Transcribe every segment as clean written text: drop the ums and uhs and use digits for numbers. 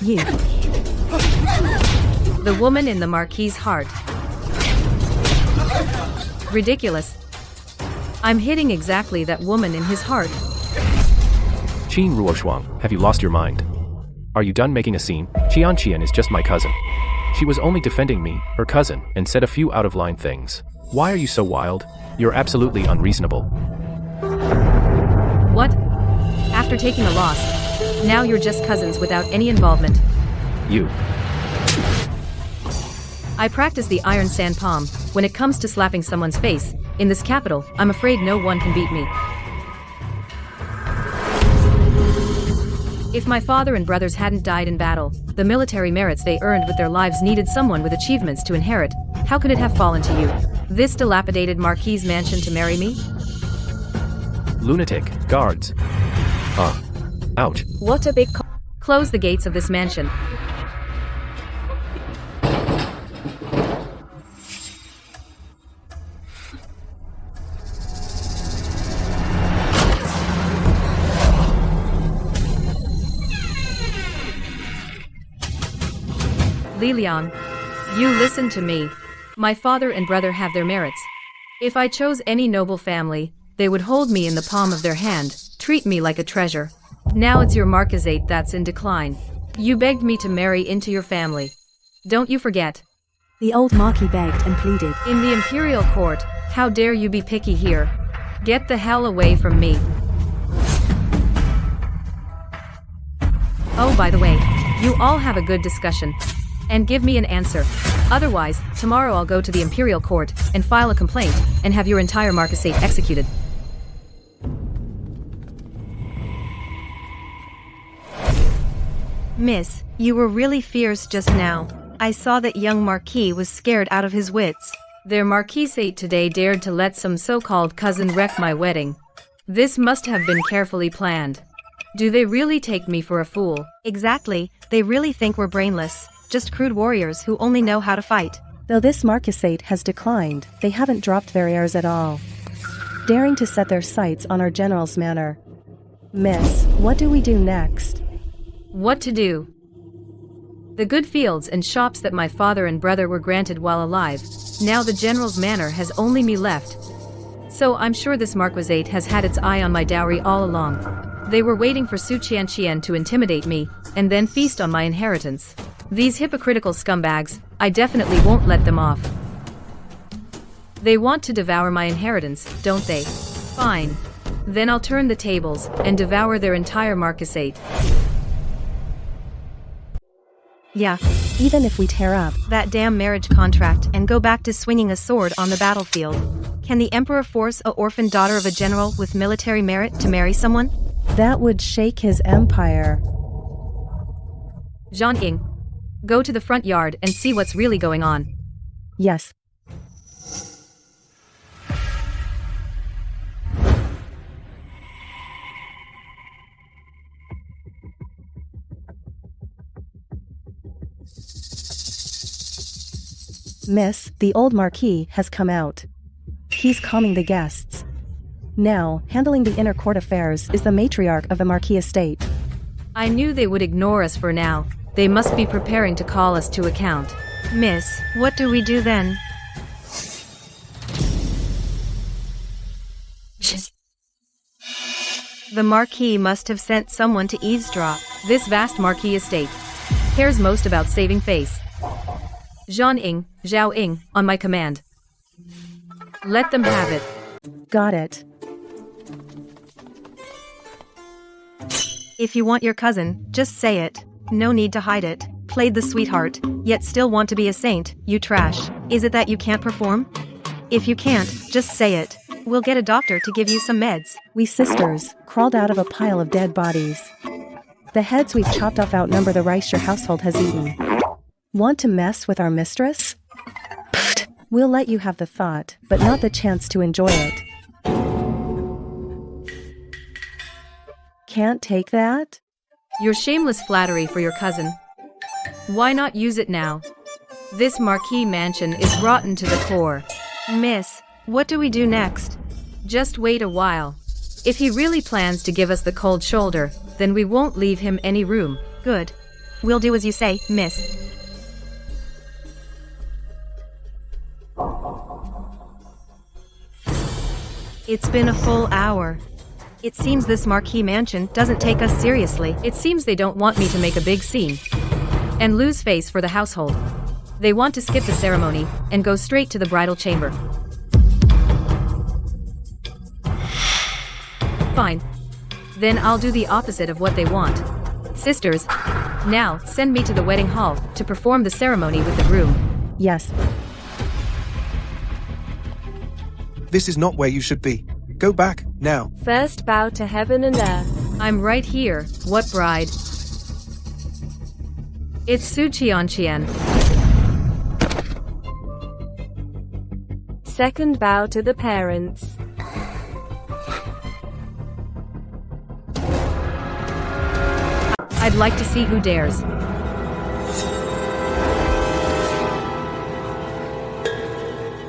You. The woman in the Marquis' heart. Ridiculous. I'm hitting exactly that woman in his heart. Qin Ruoshuang, have you lost your mind? Are you done making a scene? Qian is just my cousin. She was only defending me, her cousin, and said a few out-of-line things. Why are you so wild? You're absolutely unreasonable. What? After taking a loss, now you're just cousins without any involvement. You. I practice the iron sand palm. When it comes to slapping someone's face, in this capital, I'm afraid no one can beat me. If my father and brothers hadn't died in battle, the military merits they earned with their lives needed someone with achievements to inherit. How could it have fallen to you? This dilapidated Marquis' mansion to marry me? Lunatic, guards. Ouch. What a big Close the gates of this mansion. Lilian, you listen to me. My father and brother have their merits. If I chose any noble family, they would hold me in the palm of their hand, treat me like a treasure. Now it's your Marquisate that's in decline. You begged me to marry into your family. Don't you forget. The old Marquis begged and pleaded. In the imperial court, how dare you be picky here? Get the hell away from me. Oh, by the way, you all have a good discussion. And give me an answer. Otherwise, tomorrow I'll go to the imperial court and file a complaint and have your entire Marquisate executed. Miss, you were really fierce just now. I saw that young Marquis was scared out of his wits. Their Marquisate today dared to let some so-called cousin wreck my wedding. This must have been carefully planned. Do they really take me for a fool? Exactly, they really think we're brainless. Just crude warriors who only know how to fight. Though this Marquisate has declined, they haven't dropped their airs at all, daring to set their sights on our general's manor. Miss, what do we do next? What to do? The good fields and shops that my father and brother were granted while alive, now the general's manor has only me left. So I'm sure this Marquisate has had its eye on my dowry all along. They were waiting for Su Qian to intimidate me, and then feast on my inheritance. These hypocritical scumbags, I definitely won't let them off. They want to devour my inheritance, don't they? Fine. Then I'll turn the tables and devour their entire Marquisate. Yeah, Even if we tear up that damn marriage contract and go back to swinging a sword on the battlefield, can the Emperor force an orphan daughter of a general with military merit to marry someone? that would shake his empire. Zhang Ying, go to the front yard and see what's really going on. Yes. Miss, the old Marquis has come out. He's calming the guests. Now, handling the inner court affairs is the matriarch of the Marquis estate. I knew they would ignore us for now. They must be preparing to call us to account. Miss, what do we do then? The Marquis must have sent someone to eavesdrop. This vast Marquis estate cares most about saving face. Zhang Ying, Zhao Ying, on my command. Let them have it. Got it. If you want your cousin, just say it. No need to hide it. Played the sweetheart, yet still want to be a saint, you trash. Is it that you can't perform? If you can't, just say it. We'll get a doctor to give you some meds. We sisters crawled out of a pile of dead bodies. The heads we've chopped off outnumber the rice your household has eaten. Want to mess with our mistress? Pfft. We'll let you have the thought, but not the chance to enjoy it. Can't take that? Your shameless flattery for your cousin. Why not use it now? This Marquis mansion is rotten to the core. Miss, what do we do next? Just wait a while. If he really plans to give us the cold shoulder, then we won't leave him any room. Good. We'll do as you say, miss. It's been a full hour. It seems this Marquis mansion doesn't take us seriously. It seems they don't want me to make a big scene and lose face for the household. They want to skip the ceremony and go straight to the bridal chamber. Fine. Then I'll do the opposite of what they want. Sisters, now send me to the wedding hall to perform the ceremony with the groom. Yes. This is not where you should be. Go back, now. First bow to heaven and earth. I'm right here. What bride? It's Su Qian. Second bow to the parents. I'd like to see who dares.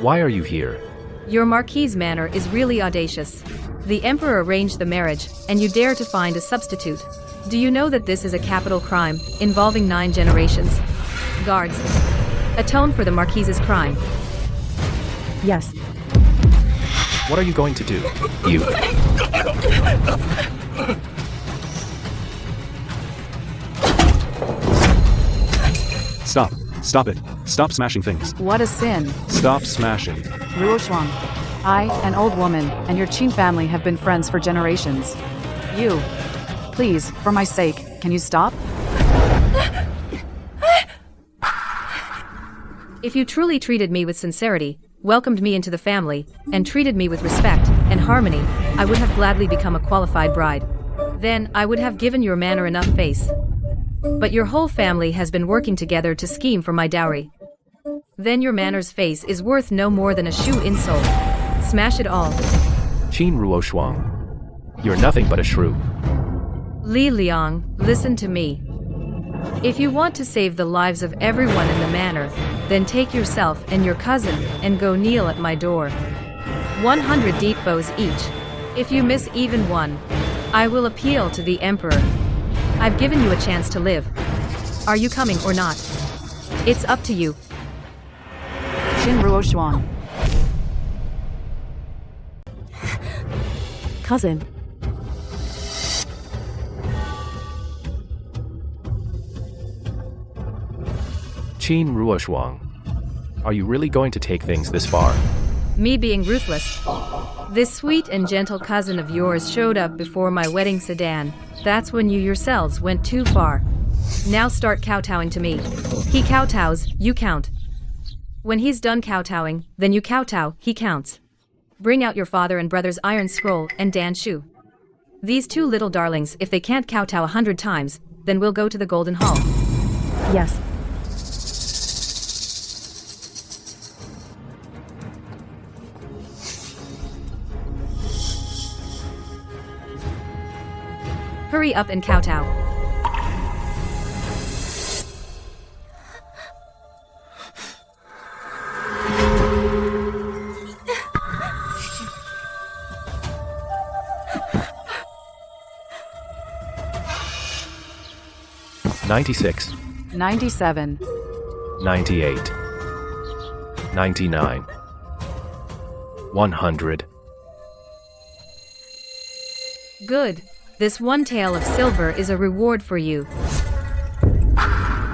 Why are you here? Your Marquis' manner is really audacious. The Emperor arranged the marriage, and you dare to find a substitute. Do you know that this is a capital crime, involving 9 generations? Guards, atone for the Marquis' crime. Yes. What are you going to do? You. Stop. Stop it. Stop smashing things. What a sin. Stop smashing. Ruoshuang. I, an old woman, and your Qin family have been friends for generations. You. Please, for my sake, can you stop? If you truly treated me with sincerity, welcomed me into the family, and treated me with respect and harmony, I would have gladly become a qualified bride. Then, I would have given your manner enough face. But your whole family has been working together to scheme for my dowry. Then your manor's face is worth no more than a shoe insole. Smash it all. Qin Ruoshuang. You're nothing but a shrew. Li Liang, listen to me. If you want to save the lives of everyone in the manor, then take yourself and your cousin and go kneel at my door. 100 deep bows each. If you miss even one, I will appeal to the Emperor. I've given you a chance to live. Are you coming or not? It's up to you. Qin Ruoshuang. Cousin. Qin Ruoshuang. Are you really going to take things this far? Me being ruthless. This sweet and gentle cousin of yours showed up before my wedding sedan. That's when you yourselves went too far. Now start kowtowing to me. He kowtows, you count. When he's done kowtowing, then you kowtow, he counts. Bring out your father and brother's iron scroll and Dan Shu. These 2 little darlings, if they can't kowtow 100 times, then we'll go to the Golden Hall. Yes. Hurry up and kowtow. "96, 97. 98, 99, 100. Good. This 1 tael of silver is a reward for you.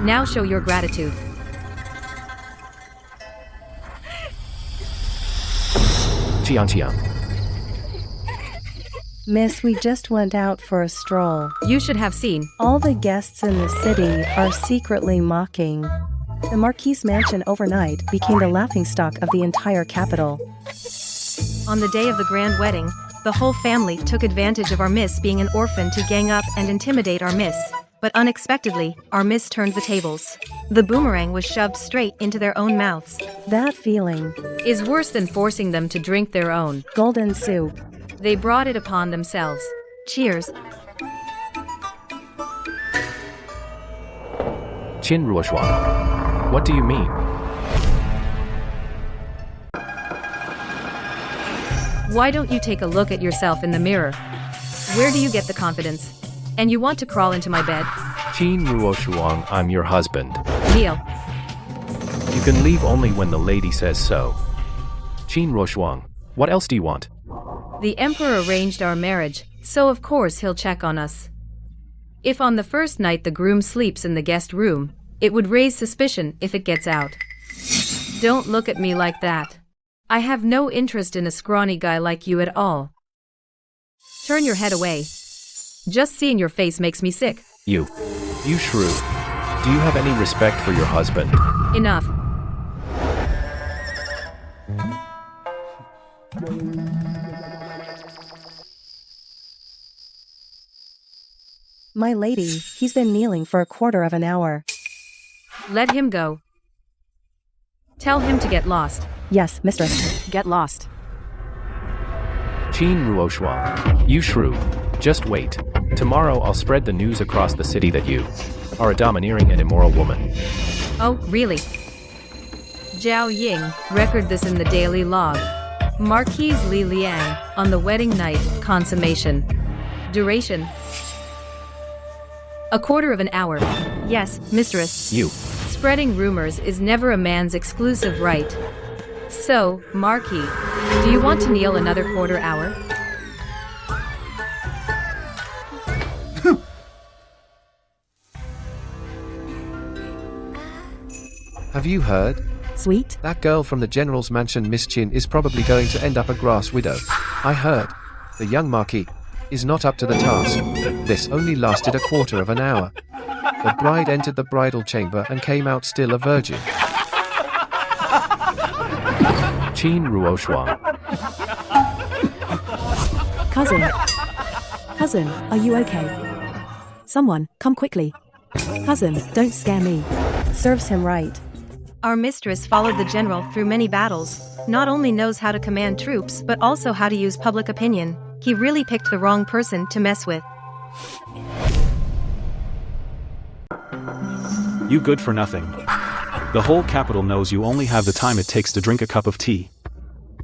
Now show your gratitude. Qian. Miss, we just went out for a stroll. You should have seen. All the guests in the city are secretly mocking. The Marquis' mansion overnight became the laughingstock of the entire capital. On the day of the grand wedding, the whole family took advantage of our miss being an orphan to gang up and intimidate our miss. But unexpectedly, our miss turned the tables. The boomerang was shoved straight into their own mouths. That feeling. Is worse than forcing them to drink their own Golden soup. They brought it upon themselves. Cheers. Qin Ruoshuang. What do you mean? Why don't you take a look at yourself in the mirror? Where do you get the confidence? And you want to crawl into my bed? Qin Ruoshuang, I'm your husband. Kneel. You can leave only when the lady says so. Qin Ruoshuang, what else do you want? The emperor arranged our marriage, so of course he'll check on us. If on the first night the groom sleeps in the guest room, it would raise suspicion if it gets out. Don't look at me like that. I have no interest in a scrawny guy like you at all. Turn your head away. Just seeing your face makes me sick. You shrew. Do you have any respect for your husband? Enough. My lady, he's been kneeling for a quarter of an hour. Let him go. Tell him to get lost. Yes, mistress. Get lost. Qin Ruoshuang, you shrew. Just wait. Tomorrow I'll spread the news across the city that you are a domineering and immoral woman. Oh, really? Zhao Ying, record this in the daily log. Marquis Li Liang, on the wedding night, consummation. Duration: a quarter of an hour. Yes, mistress. You. Spreading rumors is never a man's exclusive right. So, Marquis, do you want to kneel another quarter hour? Have you heard? Sweet? That girl from the general's mansion, Miss Chin, is probably going to end up a grass widow. I heard. The young Marquis is not up to the task. This only lasted a quarter of an hour. The bride entered the bridal chamber and came out still a virgin. Qin Ruoshuang. Cousin, are you okay? Someone, come quickly. Cousin, don't scare me. Serves him right. Our mistress followed the general through many battles, not only knows how to command troops but also how to use public opinion. He really picked the wrong person to mess with. You good for nothing. The whole capital knows you only have the time it takes to drink a cup of tea.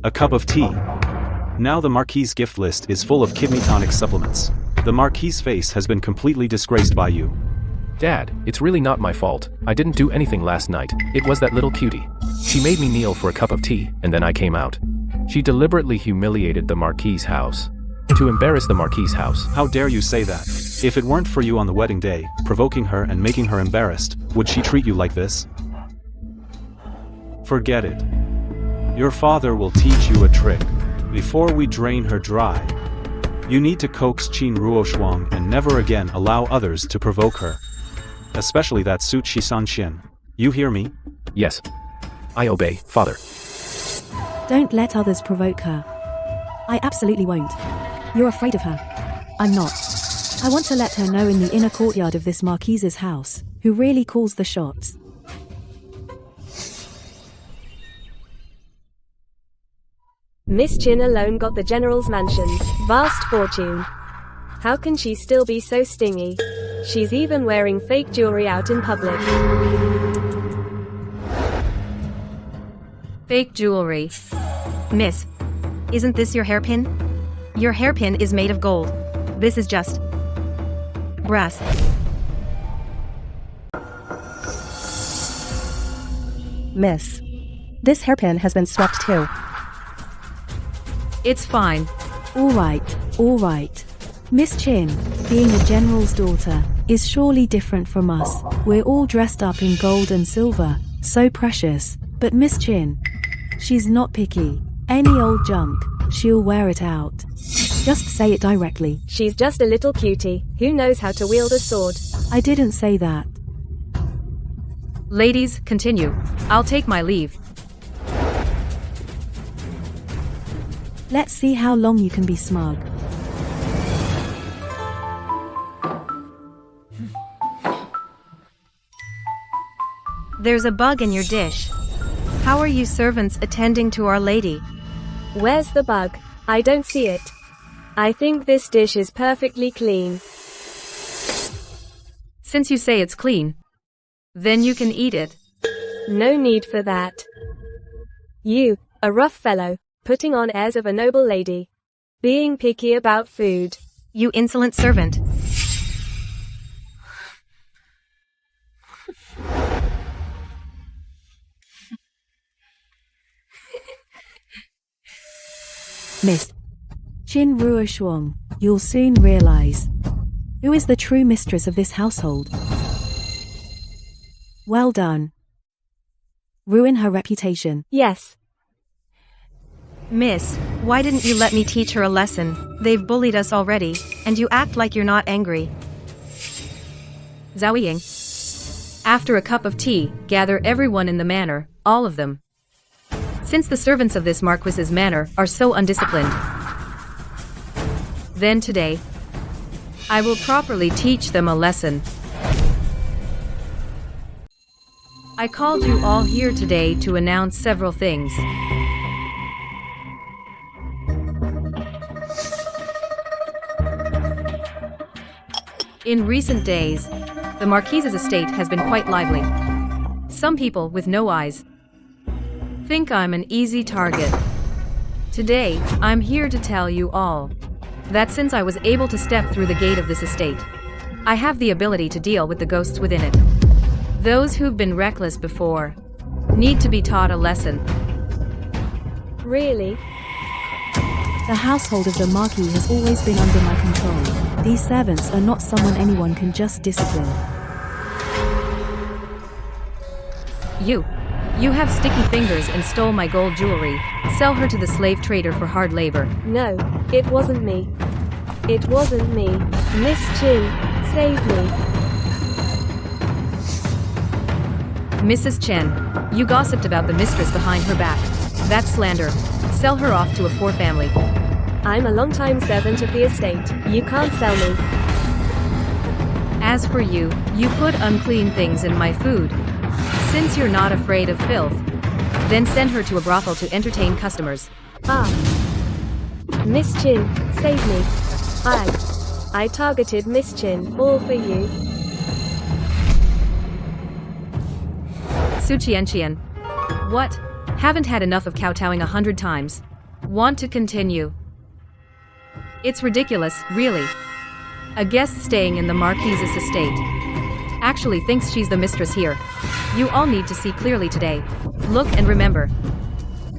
A cup of tea. Now the Marquis' gift list is full of kidney tonic supplements. The Marquis' face has been completely disgraced by you. Dad, it's really not my fault. I didn't do anything last night. It was that little cutie. She made me kneel for a cup of tea, and then I came out. She deliberately humiliated the Marquis' house. To embarrass the Marquis' house. How dare you say that? If it weren't for you on the wedding day, provoking her and making her embarrassed, would she treat you like this? Forget it. Your father will teach you a trick. Before we drain her dry, you need to coax Qin Ruoshuang and never again allow others to provoke her. Especially that suit Shisan Xin. You hear me? Yes. I obey, father. Don't let others provoke her. I absolutely won't. You're afraid of her. I'm not. I want to let her know in the inner courtyard of this Marquis's house, who really calls the shots. Miss Chin alone got the general's mansion's vast fortune. How can she still be so stingy? She's even wearing fake jewelry out in public. Fake jewelry. Miss, isn't this your hairpin? Your hairpin is made of gold. This is just brass. Miss, this hairpin has been swept too. It's fine. All right. Miss Chin, being a general's daughter, is surely different from us. We're all dressed up in gold and silver, so precious. But Miss Chin, she's not picky. Any old junk, she'll wear it out. Just say it directly. She's just a little cutie who knows how to wield a sword. I didn't say that. Ladies, continue. I'll take my leave. Let's see how long you can be smug. There's a bug in your dish. How are you servants attending to Our Lady? Where's the bug? I don't see it. I think this dish is perfectly clean. Since you say it's clean, then you can eat it. No need for that. You, a rough fellow, putting on airs of a noble lady. Being picky about food. You insolent servant. Miss Qin Ruoshuang, you'll soon realize who is the true mistress of this household. Well done. Ruin her reputation. Yes. Miss, why didn't you let me teach her a lesson? They've bullied us already, and you act like you're not angry. Zhao Ying. After a cup of tea, gather everyone in the manor, all of them. Since the servants of this Marquis's manor are so undisciplined. Then today, I will properly teach them a lesson. I called you all here today to announce several things. In recent days, the Marquis's estate has been quite lively. Some people with no eyes think I'm an easy target. Today, I'm here to tell you all that since I was able to step through the gate of this estate, I have the ability to deal with the ghosts within it. Those who've been reckless before need to be taught a lesson. Really? The household of the Marquis has always been under my control. These servants are not someone anyone can just discipline. You have sticky fingers and stole my gold jewelry. Sell her to the slave trader for hard labor. No, it wasn't me. It wasn't me. Miss Qin, save me. Mrs. Chen, you gossiped about the mistress behind her back. That's slander. Sell her off to a poor family. I'm a long-time servant of the estate. You can't sell me. As for you, you put unclean things in my food. Since you're not afraid of filth, then send her to a brothel to entertain customers. Ah. Miss Qin, save me. I targeted Miss Qin, all for you. Su Qianqian. What? Haven't had enough of kowtowing 100 times. Want to continue? It's ridiculous, really. A guest staying in the Marquis's estate actually thinks she's the mistress here. You all need to see clearly today. Look and remember.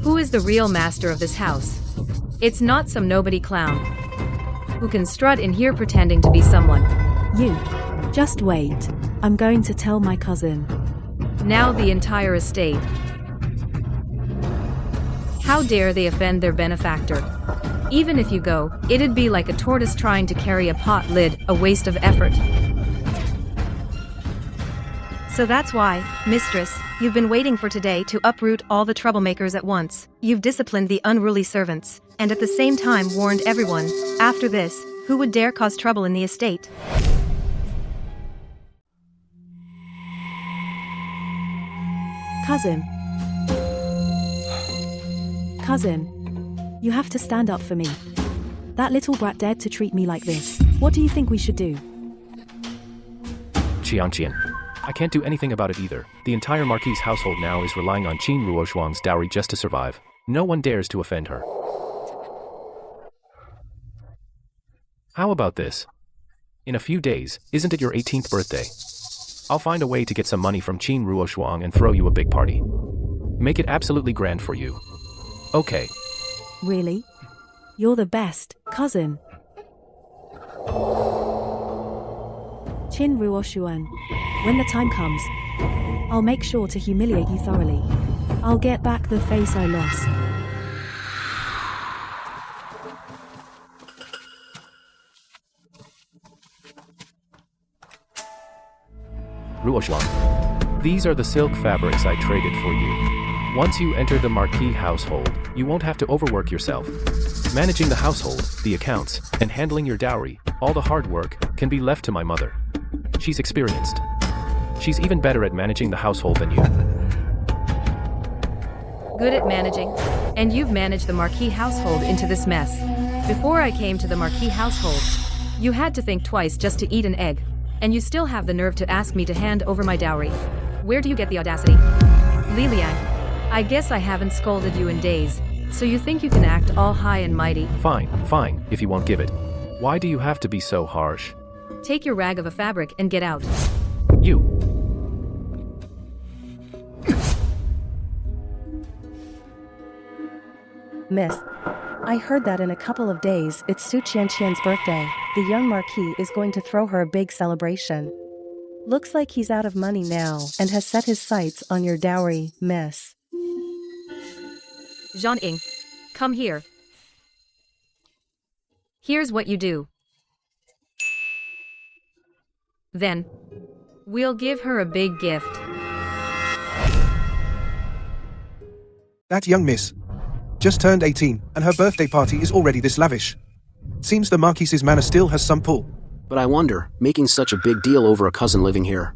Who is the real master of this house? It's not some nobody clown who can strut in here pretending to be someone. You. Just wait. I'm going to tell my cousin. Now the entire estate. How dare they offend their benefactor? Even if you go, it'd be like a tortoise trying to carry a pot lid, a waste of effort. So that's why, mistress, you've been waiting for today to uproot all the troublemakers at once. You've disciplined the unruly servants, and at the same time warned everyone, after this, who would dare cause trouble in the estate. Cousin. Cousin. You have to stand up for me. That little brat dared to treat me like this. What do you think we should do? Qianqian. I can't do anything about it either. The entire Marquis household now is relying on Qin Ruoshuang's dowry just to survive. No one dares to offend her. How about this? In a few days, isn't it your 18th birthday? I'll find a way to get some money from Qin Ruoshuang and throw you a big party. Make it absolutely grand for you. Okay. Really? You're the best, cousin. Qin Ruoshuan. When the time comes, I'll make sure to humiliate you thoroughly. I'll get back the face I lost. Ruoshuang. These are the silk fabrics I traded for you. Once you enter the Marquis household, you won't have to overwork yourself. Managing the household, the accounts, and handling your dowry, all the hard work, can be left to my mother. She's experienced. She's even better at managing the household than you. Good at managing. And you've managed the Marquis household into this mess. Before I came to the Marquis household, you had to think twice just to eat an egg. And you still have the nerve to ask me to hand over my dowry. Where do you get the audacity? Li Liang, I guess I haven't scolded you in days, so you think you can act all high and mighty? Fine, if you won't give it. Why do you have to be so harsh? Take your rag of a fabric and get out. You. Miss I heard that in a couple of days it's Su Qianqian's birthday. The young Marquis is going to throw her a big celebration. Looks like he's out of money now and has set his sights on your dowry, miss. Zhang, come here. Here's what you do. Then, we'll give her a big gift. That young miss just turned 18, and her birthday party is already this lavish. Seems the Marquis's manor still has some pull. But I wonder, making such a big deal over a cousin living here.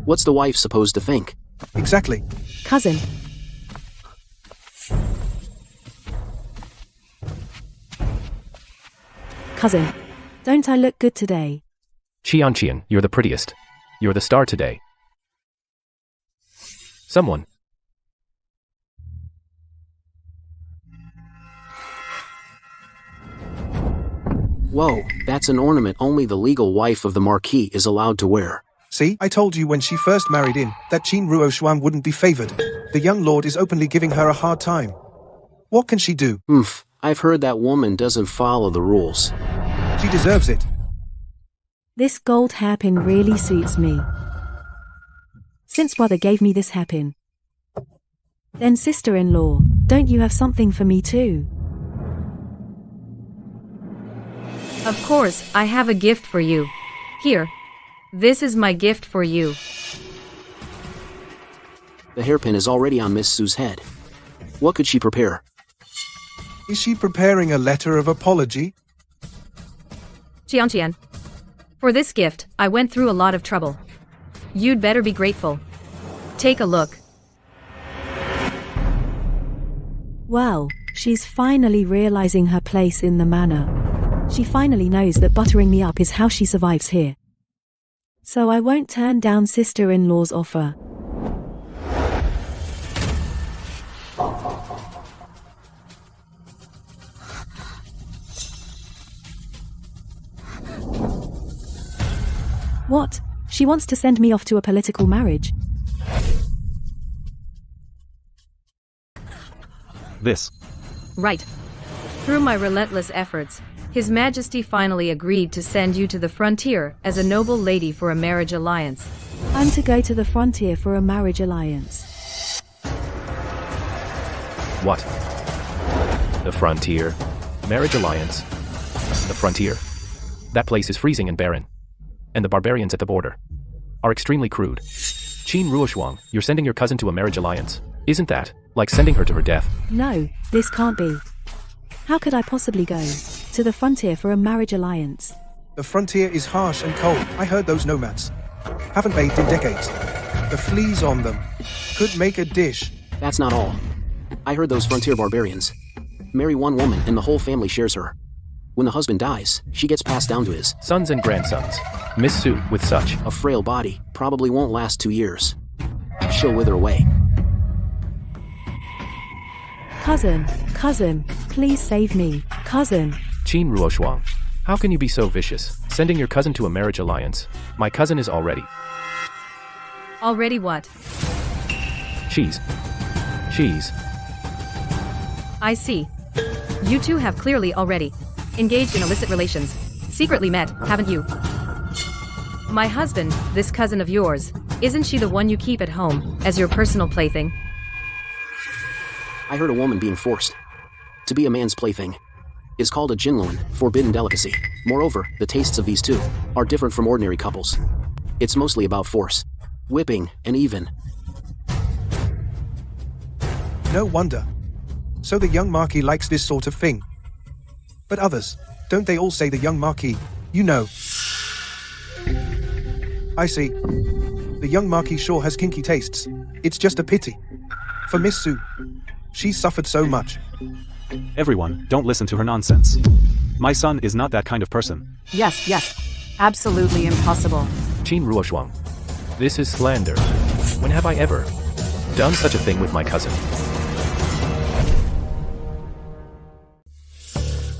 What's the wife supposed to think? Exactly. Cousin. Cousin, don't I look good today? Qian, you're the prettiest. You're the star today. Someone. Whoa, that's an ornament only the legal wife of the Marquis is allowed to wear. See, I told you when she first married in, that Qin Ruoshuang wouldn't be favored. The young lord is openly giving her a hard time. What can she do? I've heard that woman doesn't follow the rules. She deserves it. This gold hairpin really suits me. Since brother gave me this hairpin. Then sister-in-law, don't you have something for me too? Of course, I have a gift for you. Here. This is my gift for you. The hairpin is already on Miss Su's head. What could she prepare? Is she preparing a letter of apology? Qian. For this gift, I went through a lot of trouble. You'd better be grateful. Take a look. Wow, she's finally realizing her place in the manor. She finally knows that buttering me up is how she survives here. So I won't turn down sister-in-law's offer. What? She wants to send me off to a political marriage? This. Right. Through my relentless efforts, His Majesty finally agreed to send you to the frontier as a noble lady for a marriage alliance. I'm to go to the frontier for a marriage alliance. What? The frontier? Marriage alliance? The frontier? That place is freezing and barren. And the barbarians at the border are extremely crude. Qin Ruoshuang, you're sending your cousin to a marriage alliance. Isn't that like sending her to her death? No, this can't be. How could I possibly go to the frontier for a marriage alliance? The frontier is harsh and cold. I heard those nomads haven't bathed in decades. The fleas on them could make a dish. That's not all. I heard those frontier barbarians marry one woman and the whole family shares her. When the husband dies, she gets passed down to his sons and grandsons. Miss Su, with such a frail body, probably won't last 2 years. She'll wither away. Cousin, please save me, cousin. Qin Ruoshuang, how can you be so vicious, sending your cousin to a marriage alliance? My cousin is already... Already what? She's... I see. You two have clearly already engaged in illicit relations. Secretly met, haven't you? My husband, this cousin of yours, isn't she the one you keep at home as your personal plaything? I heard a woman being forced to be a man's plaything is called a jinluan, forbidden delicacy. Moreover, the tastes of these two are different from ordinary couples. It's mostly about force, whipping, and even. No wonder. So the young Marquis likes this sort of thing. But others, don't they all say the young Marquis, you know? I see. The young Marquis sure has kinky tastes. It's just a pity. For Miss Su. She's suffered so much. Everyone, don't listen to her nonsense. My son is not that kind of person. Yes. Absolutely impossible. Qin Ruoshuang, this is slander. When have I ever done such a thing with my cousin?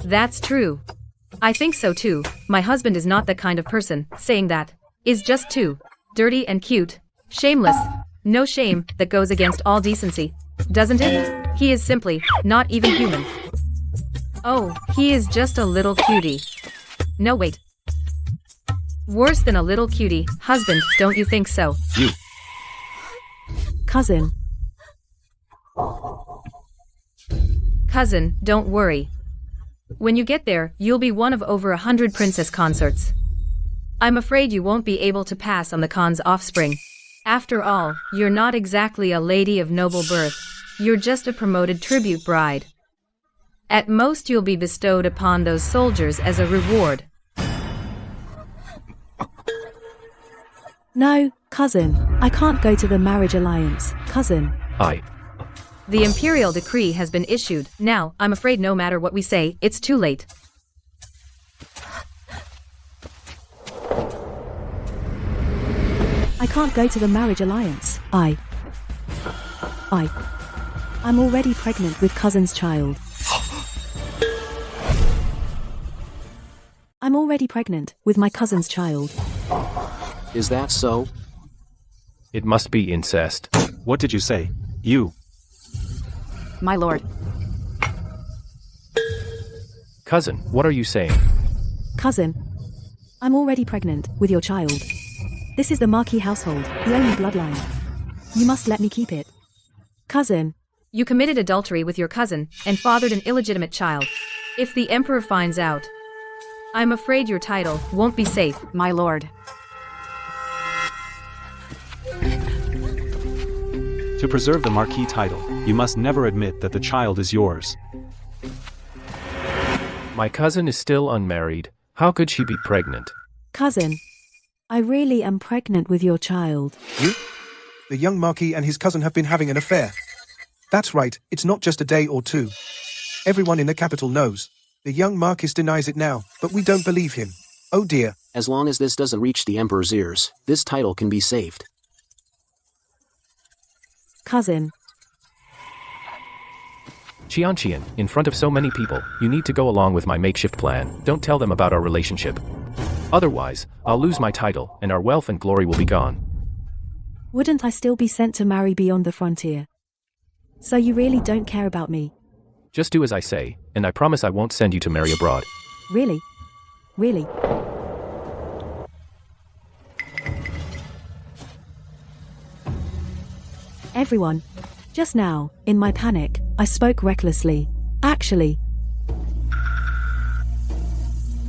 That's true. I think so too. My husband is not that kind of person. Saying that is just too dirty and cute. Shameless. No shame that goes against all decency. Doesn't it? He is simply not even human. Oh, he is just a little cutie. No, wait. Worse than a little cutie, husband, don't you think so? You. Cousin. Cousin, don't worry. When you get there, you'll be one of over 100 princess consorts. I'm afraid you won't be able to pass on the Khan's offspring. After all, you're not exactly a lady of noble birth. You're just a promoted tribute bride. At most you'll be bestowed upon those soldiers as a reward. No, cousin. I can't go to the marriage alliance, cousin. The imperial decree has been issued. Now, I'm afraid no matter what we say, it's too late. I can't go to the marriage alliance. I'm already pregnant with cousin's child. I'm already pregnant with my cousin's child. Is that so? It must be incest. What did you say? You. My lord. Cousin, what are you saying? Cousin, I'm already pregnant with your child. This is the Marquis household, the only bloodline. You must let me keep it. Cousin. You committed adultery with your cousin and fathered an illegitimate child. If the emperor finds out, I'm afraid your title won't be safe. My lord. To preserve the Marquis title, you must never admit that the child is yours. My cousin is still unmarried. How could she be pregnant? Cousin, I really am pregnant with your child. You? The young Marquis and his cousin have been having an affair. That's right, it's not just a day or two. Everyone in the capital knows. The young Marquis denies it now, but we don't believe him. Oh dear. As long as this doesn't reach the Emperor's ears, this title can be saved. Cousin. Qian, in front of so many people, you need to go along with my makeshift plan. Don't tell them about our relationship. Otherwise, I'll lose my title, and our wealth and glory will be gone. Wouldn't I still be sent to marry beyond the frontier? So you really don't care about me? Just do as I say, and I promise I won't send you to marry abroad. Really? Really? Everyone. Just now, in my panic, I spoke recklessly. Actually,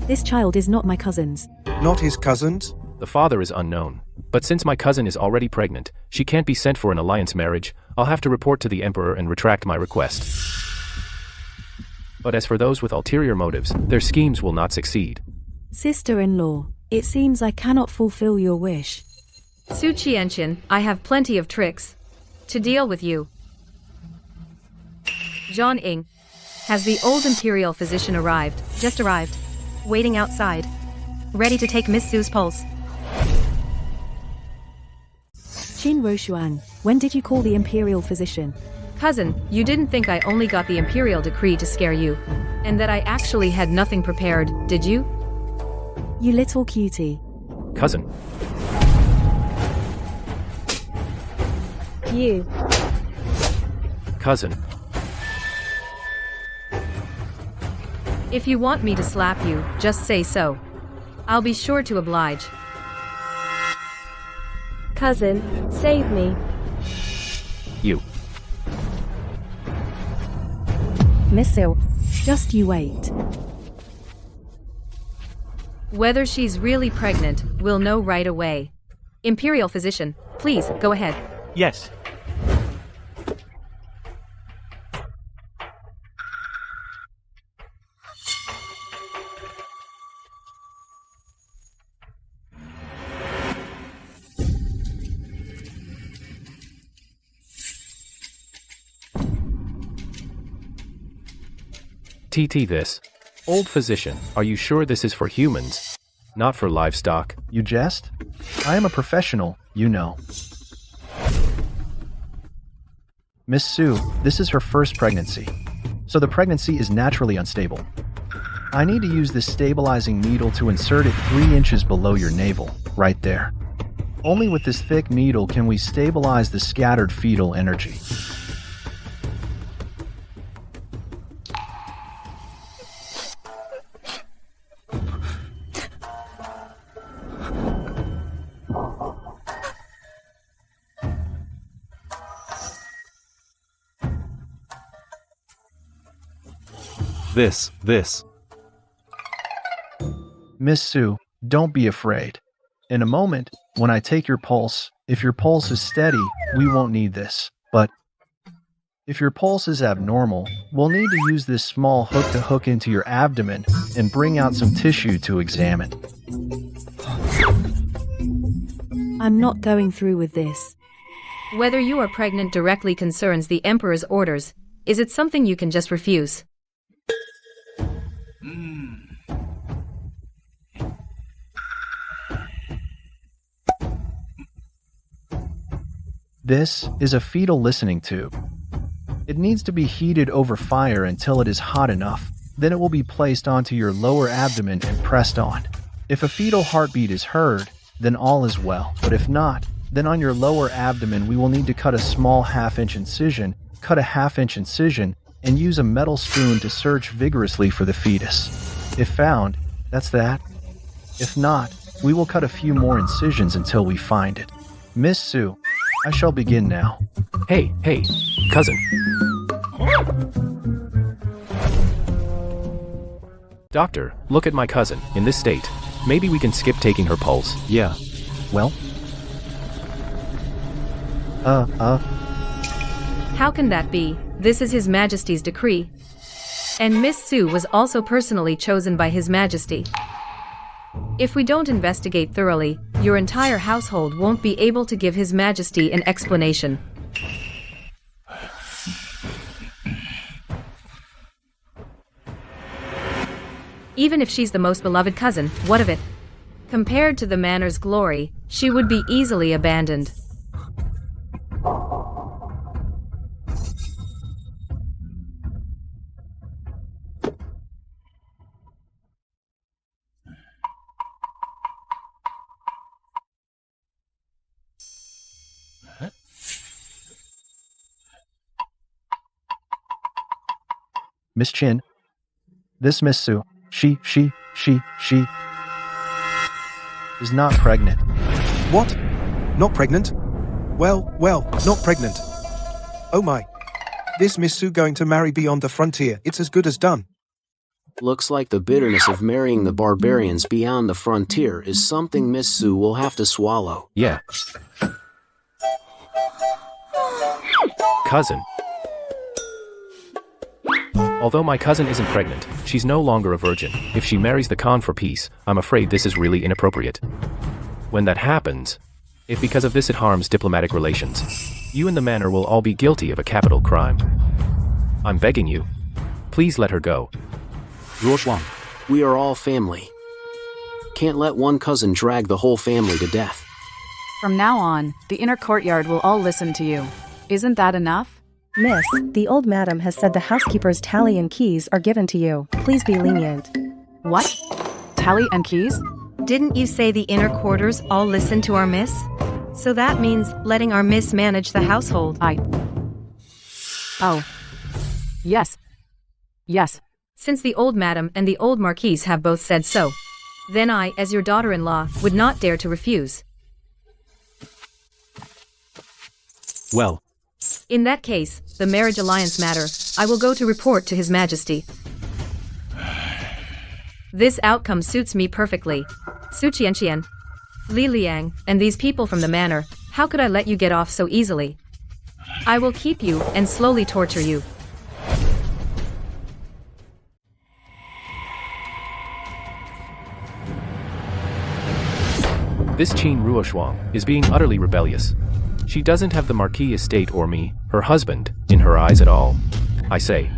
this child is not my cousin's. Not his cousin's? The father is unknown. But since my cousin is already pregnant, she can't be sent for an alliance marriage. I'll have to report to the emperor and retract my request. But as for those with ulterior motives, their schemes will not succeed. Sister-in-law, it seems I cannot fulfill your wish. Su Qianqian, I have plenty of tricks to deal with you. John Ing. Has the old imperial physician arrived? Just arrived. Waiting outside. Ready to take Miss Sue's pulse. Qin Roshuan, when did you call the imperial physician? Cousin, you didn't think I only got the imperial decree to scare you, and that I actually had nothing prepared, did you? You little cutie. Cousin. You. Cousin. If you want me to slap you, just say so. I'll be sure to oblige. Cousin, save me. You. Miss Sil, just you wait. Whether she's really pregnant, we'll know right away. Imperial physician, please, go ahead. Yes. TT this. Old physician, are you sure this is for humans? Not for livestock? You jest? I am a professional, you know. Miss Sue, this is her first pregnancy. So the pregnancy is naturally unstable. I need to use this stabilizing needle to insert it 3 inches below your navel, right there. Only with this thick needle can we stabilize the scattered fetal energy. This. Miss Sue, don't be afraid. In a moment, when I take your pulse, if your pulse is steady, we won't need this. But if your pulse is abnormal, we'll need to use this small hook to hook into your abdomen and bring out some tissue to examine. I'm not going through with this. Whether you are pregnant directly concerns the Emperor's orders. Is it something you can just refuse? This is a fetal listening tube. It needs to be heated over fire until it is hot enough. Then it will be placed onto your lower abdomen and pressed on. If a fetal heartbeat is heard, then all is well. But if not, then on your lower abdomen we will need to cut a small half-inch incision, cut a half-inch incision, and use a metal spoon to search vigorously for the fetus. If found, that's that. If not, we will cut a few more incisions until we find it. Miss Sue, I shall begin now. Hey, cousin. Doctor, look at my cousin, in this state. Maybe we can skip taking her pulse. Yeah. Well? How can that be? This is His Majesty's decree. And Miss Sue was also personally chosen by His Majesty. If we don't investigate thoroughly, your entire household won't be able to give His Majesty an explanation. Even if she's the most beloved cousin, what of it? Compared to the manor's glory, she would be easily abandoned. Miss Chin, this Miss Sue, she is not pregnant. What? Not pregnant? Well, not pregnant. Oh my. This Miss Sue going to marry beyond the frontier, it's as good as done. Looks like the bitterness of marrying the barbarians beyond the frontier is something Miss Sue will have to swallow. Yeah. Cousin. Although my cousin isn't pregnant, she's no longer a virgin. If she marries the Khan for peace, I'm afraid this is really inappropriate. When that happens, if because of this it harms diplomatic relations, you and the manor will all be guilty of a capital crime. I'm begging you, please let her go. Ruoshuang. We are all family. Can't let one cousin drag the whole family to death. From now on, the inner courtyard will all listen to you. Isn't that enough? Miss, the old madam has said the housekeeper's tally and keys are given to you. Please be lenient. What? Tally and keys? Didn't you say the inner quarters all listen to our miss? So that means letting our miss manage the household. Oh. Yes. Since the old madam and the old Marquis have both said so, then I, as your daughter-in-law, would not dare to refuse. Well. In that case, the marriage alliance matter, I will go to report to His Majesty. This outcome suits me perfectly. Su Qianqian, Li Liang, and these people from the manor, how could I let you get off so easily? I will keep you and slowly torture you. This Qin Ruoshuang is being utterly rebellious. She doesn't have the Marquis estate or me, her husband, in her eyes at all. I say,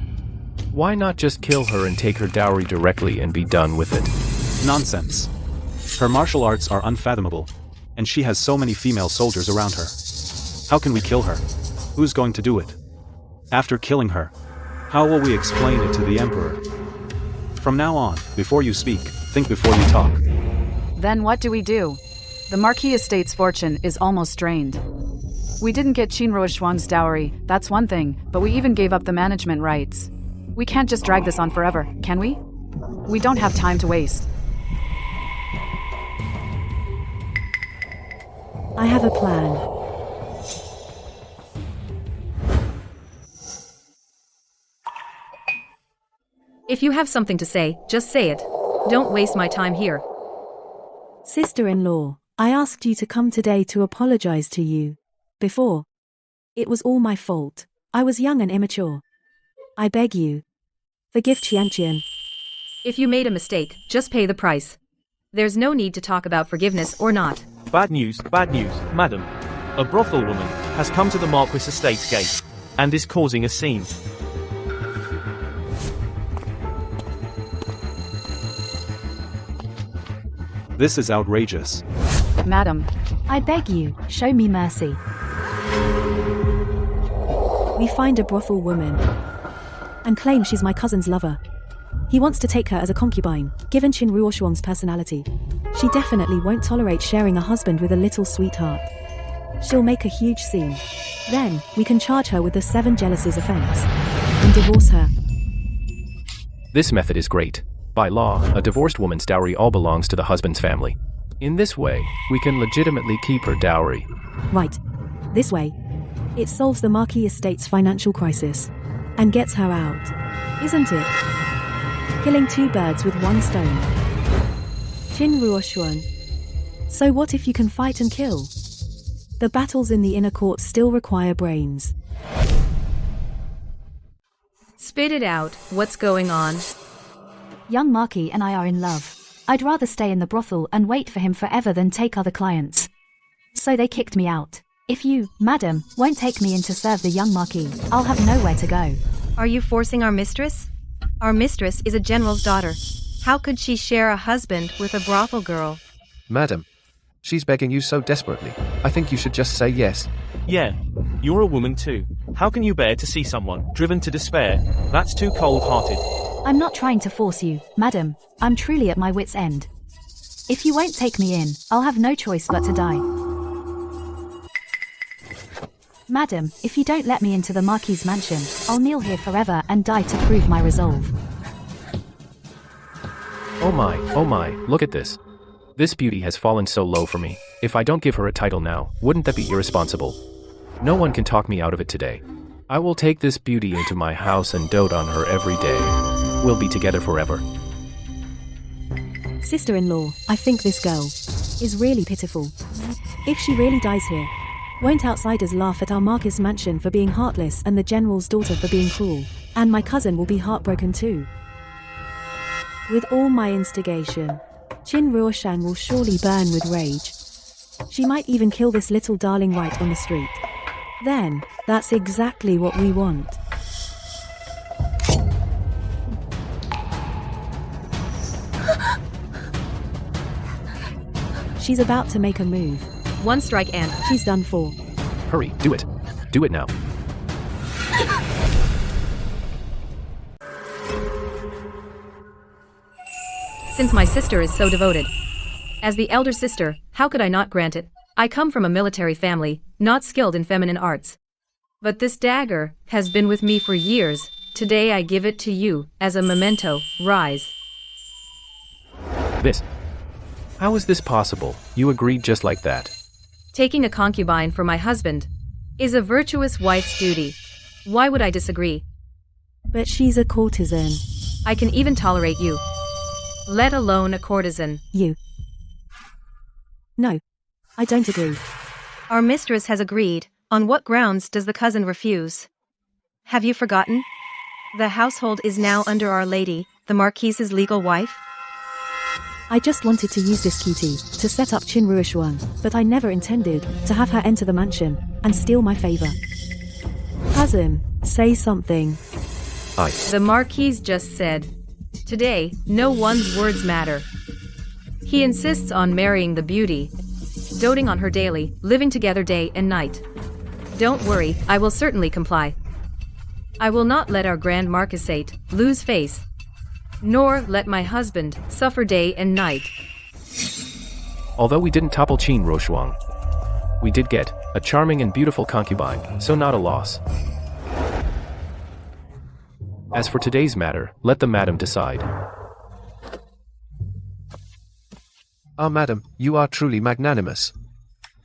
why not just kill her and take her dowry directly and be done with it? Nonsense. Her martial arts are unfathomable, and she has so many female soldiers around her. How can we kill her? Who's going to do it? After killing her, how will we explain it to the Emperor? From now on, before you speak, think before you talk. Then what do we do? The Marquis estate's fortune is almost drained. We didn't get Qin Ruoshuang's dowry, that's one thing, but we even gave up the management rights. We can't just drag this on forever, can we? We don't have time to waste. I have a plan. If you have something to say, just say it. Don't waste my time here. Sister-in-law, I asked you to come today to apologize to you. Before. It was all my fault. I was young and immature. I beg you. Forgive Qian. If you made a mistake, just pay the price. There's no need to talk about forgiveness or not. Bad news, madam. A brothel woman has come to the Marquis estate's gate and is causing a scene. This is outrageous. Madam, I beg you, show me mercy. We find a brothel woman and claim she's my cousin's lover. He wants to take her as a concubine. Given Qin Ruoshuang's personality, she definitely won't tolerate sharing a husband with a little sweetheart. She'll make a huge scene. Then, we can charge her with the 7 jealousies offense and divorce her. This method is great. By law, a divorced woman's dowry all belongs to the husband's family. In this way, we can legitimately keep her dowry. Right. This way. It solves the Marquis estate's financial crisis and gets her out. Isn't it? Killing 2 birds with 1 stone. Qin Ruoshuan. So what if you can fight and kill? The battles in the inner court still require brains. Spit it out, what's going on? Young Marquis and I are in love. I'd rather stay in the brothel and wait for him forever than take other clients. So they kicked me out. If you, madam, won't take me in to serve the young Marquis, I'll have nowhere to go. Are you forcing our mistress? Our mistress is a general's daughter. How could she share a husband with a brothel girl? Madam, she's begging you so desperately. I think you should just say yes. Yeah, you're a woman too. How can you bear to see someone driven to despair? That's too cold-hearted. I'm not trying to force you, madam. I'm truly at my wit's end. If you won't take me in, I'll have no choice but to die. Madam, if you don't let me into the Marquis' mansion, I'll kneel here forever and die to prove my resolve. Oh my, look at this. This beauty has fallen so low for me. If I don't give her a title now, wouldn't that be irresponsible? No one can talk me out of it today. I will take this beauty into my house and dote on her every day. We'll be together forever. Sister-in-law, I think this girl is really pitiful. If she really dies here, won't outsiders laugh at our Marquis mansion for being heartless and the general's daughter for being cruel? And my cousin will be heartbroken too. With all my instigation, Qin Ruoshang will surely burn with rage. She might even kill this little darling right on the street. Then, that's exactly what we want. She's about to make a move. 1 strike and she's done for. Hurry, do it. Do it now. Since my sister is so devoted. As the elder sister, how could I not grant it? I come from a military family, not skilled in feminine arts. But this dagger has been with me for years. Today I give it to you, as a memento. Rise. This. How is this possible? You agreed just like that. Taking a concubine for my husband is a virtuous wife's duty. Why would I disagree? But she's a courtesan. I can even tolerate you, let alone a courtesan. You. No. I don't agree. Our mistress has agreed. On what grounds does the cousin refuse? Have you forgotten? The household is now under Our Lady, the Marquis's legal wife. I just wanted to use this cutie to set up Qin Ruoshuang, but I never intended to have her enter the mansion and steal my favor. Cousin, say something. The Marquis just said. Today, no one's words matter. He insists on marrying the beauty, doting on her daily, living together day and night. Don't worry, I will certainly comply. I will not let our Grand Marquisate lose face, nor let my husband suffer day and night. Although we didn't topple Qin Ruoshuang, we did get a charming and beautiful concubine, so not a loss. As for today's matter, let the madam decide. Ah, madam, you are truly magnanimous.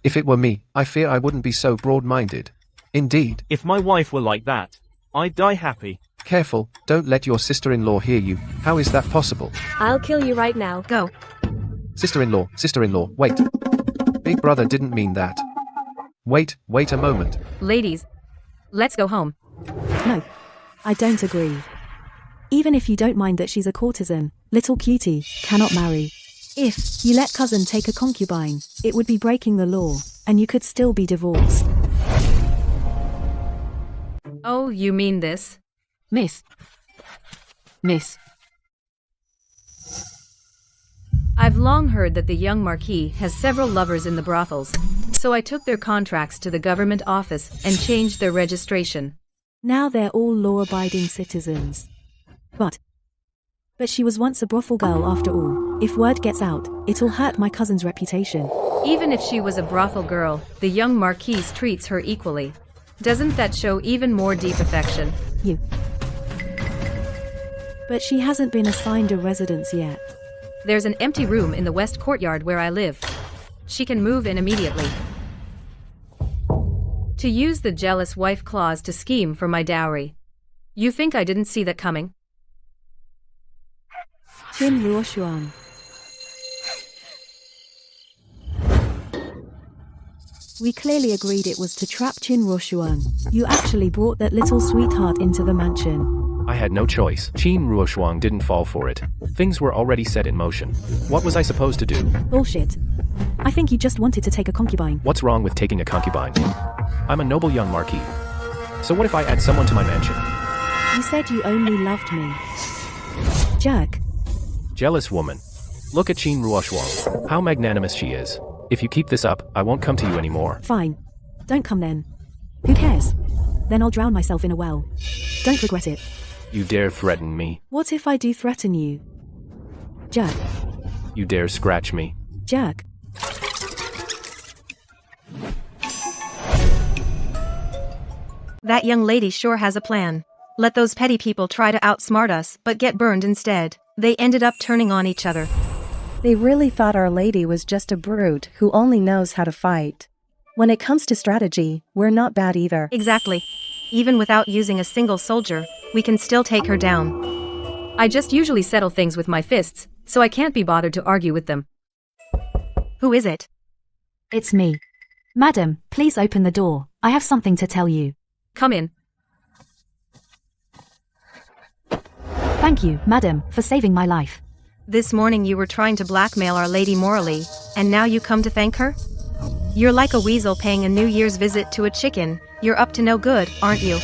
If it were me, I fear I wouldn't be so broad-minded. Indeed. If my wife were like that, I'd die happy. Careful, don't let your sister-in-law hear you. How is that possible? I'll kill you right now. Go. Sister-in-law, wait. Big brother didn't mean that. Wait a moment. Ladies, let's go home. No, I don't agree. Even if you don't mind that she's a courtesan, little cutie cannot marry. If you let cousin take a concubine, it would be breaking the law, and you could still be divorced. Oh, you mean this? Miss. I've long heard that the young Marquis has several lovers in the brothels, so I took their contracts to the government office and changed their registration. Now they're all law-abiding citizens. But she was once a brothel girl after all. If word gets out, it'll hurt my cousin's reputation. Even if she was a brothel girl, the young Marquis treats her equally. Doesn't that show even more deep affection? But she hasn't been assigned a residence yet. There's an empty room in the west courtyard where I live. She can move in immediately. To use the jealous wife clause to scheme for my dowry. You think I didn't see that coming? Qin Ruoshuang. We clearly agreed it was to trap Qin Ruoshuang. You actually brought that little sweetheart into the mansion. I had no choice. Qin Ruoshuang didn't fall for it. Things were already set in motion. What was I supposed to do? Bullshit. I think you just wanted to take a concubine. What's wrong with taking a concubine? I'm a noble young Marquis. So what if I add someone to my mansion? You said you only loved me. Jerk. Jealous woman. Look at Qin Ruoshuang. How magnanimous she is. If you keep this up, I won't come to you anymore. Fine. Don't come then. Who cares? Then I'll drown myself in a well. Don't regret it. You dare threaten me. What if I do threaten you? Jerk. You dare scratch me. Jerk. That young lady sure has a plan. Let those petty people try to outsmart us, but get burned instead. They ended up turning on each other. They really thought Our Lady was just a brute who only knows how to fight. When it comes to strategy, we're not bad either. Exactly. Even without using a single soldier, we can still take her down. I just usually settle things with my fists, so I can't be bothered to argue with them. Who is it? It's me. Madam, please open the door. I have something to tell you. Come in. Thank you, madam, for saving my life. This morning you were trying to blackmail Our Lady morally, and now you come to thank her? You're like a weasel paying a New Year's visit to a chicken. You're up to no good, aren't you?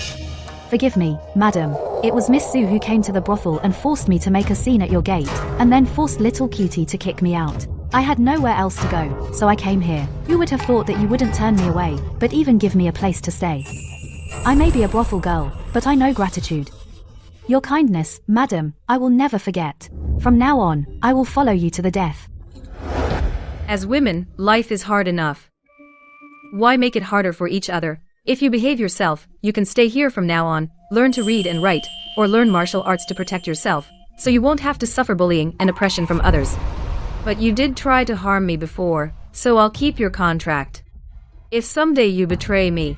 Forgive me, madam. It was Miss Sue who came to the brothel and forced me to make a scene at your gate, and then forced little cutie to kick me out. I had nowhere else to go, so I came here. Who would have thought that you wouldn't turn me away, but even give me a place to stay? I may be a brothel girl, but I know gratitude. Your kindness, madam, I will never forget. From now on, I will follow you to the death. As women, life is hard enough. Why make it harder for each other? If you behave yourself, you can stay here from now on, learn to read and write, or learn martial arts to protect yourself, so you won't have to suffer bullying and oppression from others. But you did try to harm me before, so I'll keep your contract. If someday you betray me,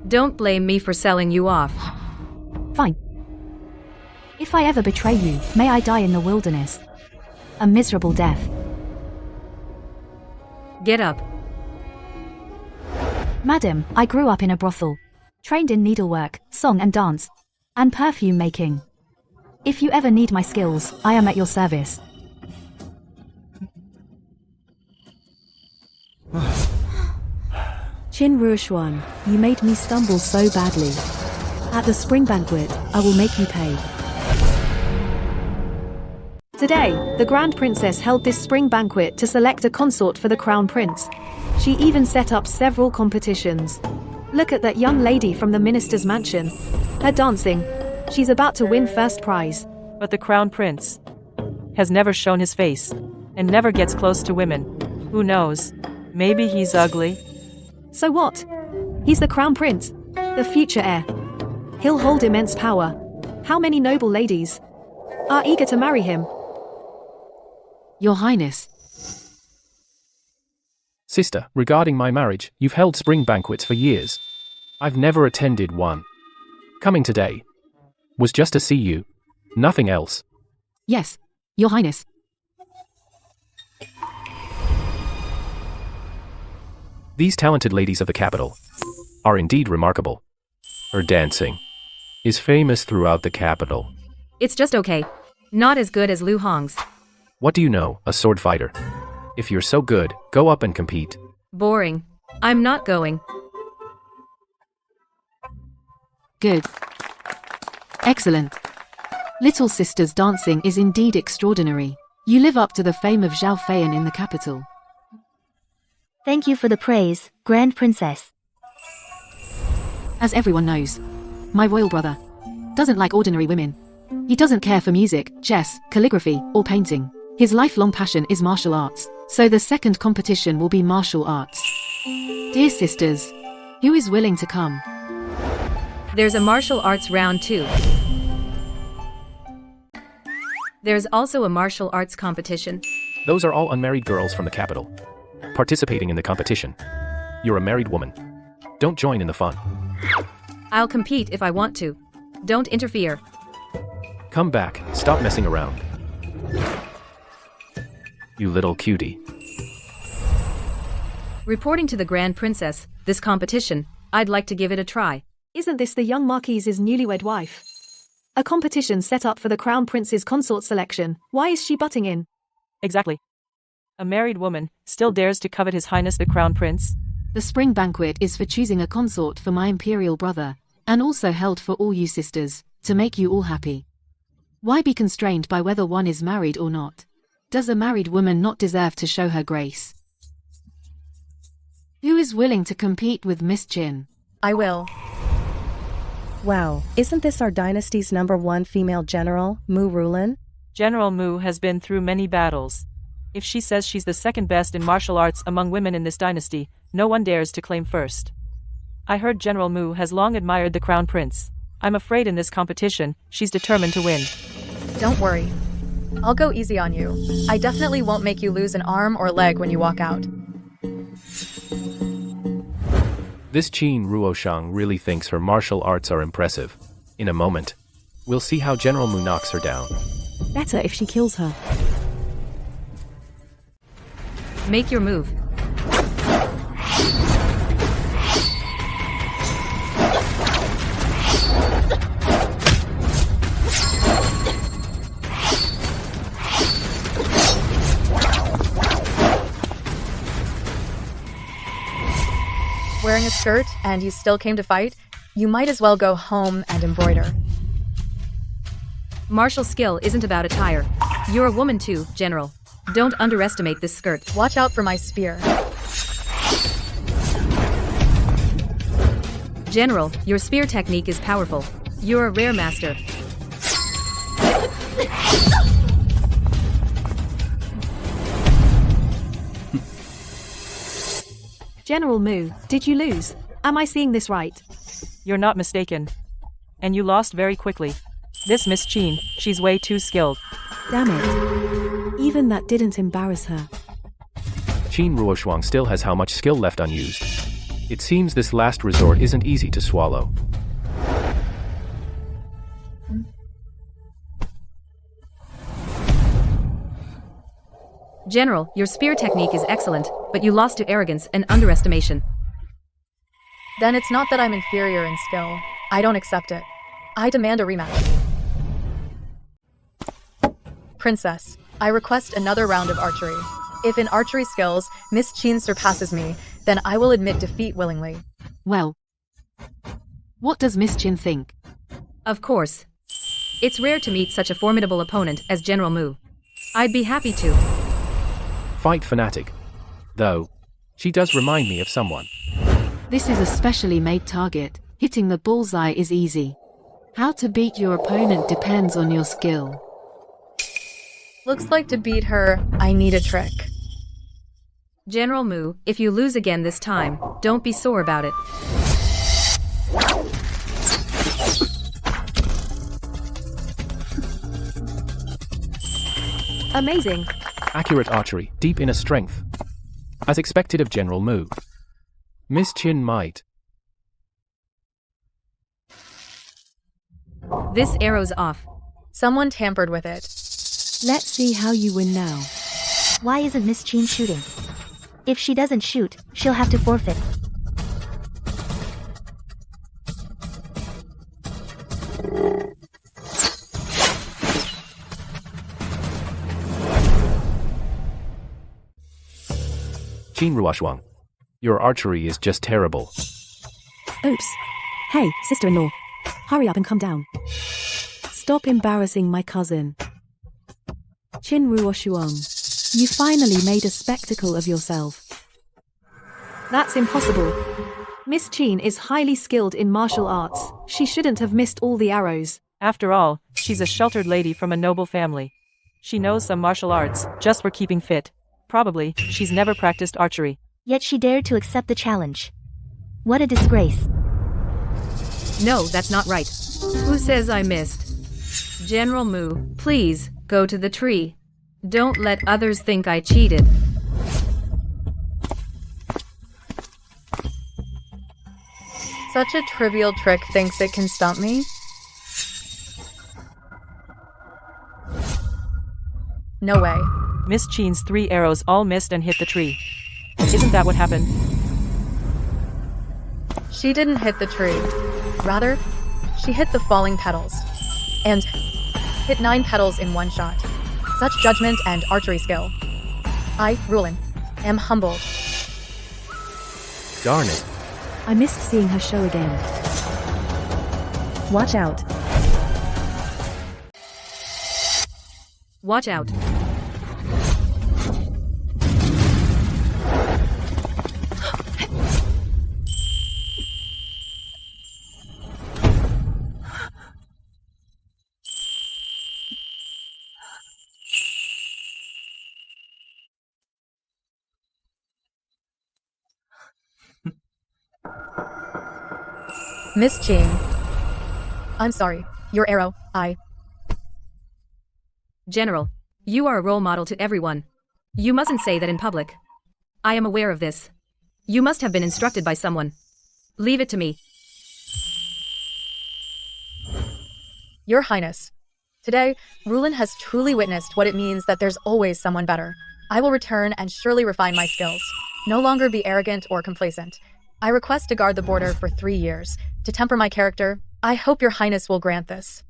don't blame me for selling you off. Fine. If I ever betray you, may I die in the wilderness. A miserable death. Get up. Madam, I grew up in a brothel. Trained in needlework, song and dance, and perfume making. If you ever need my skills, I am at your service. Qin Ruoshuang, you made me stumble so badly. At the spring banquet, I will make you pay. Today, the Grand Princess held this spring banquet to select a consort for the Crown Prince. She even set up several competitions. Look at that young lady from the minister's mansion. Her dancing. She's about to win first prize. But the Crown Prince has never shown his face, and never gets close to women. Who knows? Maybe he's ugly. So what? He's the Crown Prince, the future heir. He'll hold immense power. How many noble ladies are eager to marry him? Your Highness. Sister, regarding my marriage, you've held spring banquets for years. I've never attended one. Coming today. Was just to see you. Nothing else. Yes, Your Highness. These talented ladies of the capital are indeed remarkable. Her dancing is famous throughout the capital. It's just okay. Not as good as Lu Hong's. What do you know, a sword fighter? If you're so good, go up and compete. Boring. I'm not going. Good. Excellent. Little sister's dancing is indeed extraordinary. You live up to the fame of Zhao Feiyan in the capital. Thank you for the praise, Grand Princess. As everyone knows, my royal brother doesn't like ordinary women. He doesn't care for music, chess, calligraphy, or painting. His lifelong passion is martial arts, so the second competition will be martial arts. Dear sisters, who is willing to come? There's a martial arts round 2. There's also a martial arts competition. Those are all unmarried girls from the capital participating in the competition. You're a married woman. Don't join in the fun. I'll compete if I want to. Don't interfere. Come back, stop messing around. You little cutie. Reporting to the Grand Princess, this competition, I'd like to give it a try. Isn't this the young Marquis's newlywed wife? A competition set up for the Crown Prince's consort selection. Why is she butting in? Exactly. A married woman still dares to covet His Highness the Crown Prince? The spring banquet is for choosing a consort for my imperial brother, and also held for all you sisters, to make you all happy. Why be constrained by whether one is married or not? Does a married woman not deserve to show her grace? Who is willing to compete with Miss Jin? I will. Wow, isn't this our dynasty's #1 female general, Mu Rulin? General Mu has been through many battles. If she says she's the second best in martial arts among women in this dynasty, no one dares to claim first. I heard General Mu has long admired the Crown Prince. I'm afraid in this competition, she's determined to win. Don't worry. I'll go easy on you. I definitely won't make you lose an arm or leg when you walk out. This Qin Ruoshang really thinks her martial arts are impressive. In a moment, we'll see how General Mu knocks her down. Better if she kills her. Make your move. Wearing a skirt and you still came to fight? You might as well go home and embroider. Martial skill isn't about attire. You're a woman too, General. Don't underestimate this skirt. Watch out for my spear. General, your spear technique is powerful. You're a rare master. General Mu, did you lose? Am I seeing this right? You're not mistaken. And you lost very quickly. This Miss Qin, she's way too skilled. Damn it. Even that didn't embarrass her. Qin Ruoshuang still has how much skill left unused. It seems this last resort isn't easy to swallow. General, your spear technique is excellent, but you lost to arrogance and underestimation. Then it's not that I'm inferior in skill. I don't accept it. I demand a rematch. Princess, I request another round of archery. If in archery skills, Miss Qin surpasses me, then I will admit defeat willingly. Well, what does Miss Qin think? Of course. It's rare to meet such a formidable opponent as General Mu. I'd be happy to. Fight fanatic. Though, she does remind me of someone. This is a specially made target. Hitting the bullseye is easy. How to beat your opponent depends on your skill. Looks like to beat her, I need a trick. General Mu, if you lose again this time, don't be sore about it. Amazing. Accurate archery, deep inner strength. As expected of General Mu. Miss Qin might. This arrow's off. Someone tampered with it. Let's see how you win now. Why isn't Miss Chin shooting? If she doesn't shoot, she'll have to forfeit. Qin Ruoshuang. Your archery is just terrible. Oops. Hey, sister-in-law. Hurry up and come down. Stop embarrassing my cousin. Qin Ruoshuang. You finally made a spectacle of yourself. That's impossible. Miss Chin is highly skilled in martial arts. She shouldn't have missed all the arrows. After all, she's a sheltered lady from a noble family. She knows some martial arts, just for keeping fit. Probably, she's never practiced archery. Yet she dared to accept the challenge. What a disgrace. No, that's not right. Who says I missed? General Mu, please, go to the tree. Don't let others think I cheated. Such a trivial trick thinks it can stump me? No way. Miss Chin's 3 arrows all missed and hit the tree. Isn't that what happened? She didn't hit the tree. Rather, she hit the falling petals. And hit 9 petals in one shot. Such judgment and archery skill. I, Rulin, am humbled. Darn it. I missed seeing her show again. Watch out. Watch out. Miss Chin. I'm sorry. Your arrow, General, you are a role model to everyone. You mustn't say that in public. I am aware of this. You must have been instructed by someone. Leave it to me. Your Highness. Today, Rulin has truly witnessed what it means that there's always someone better. I will return and surely refine my skills. No longer be arrogant or complacent. I request to guard the border for 3 years. To temper my character, I hope your Highness will grant this.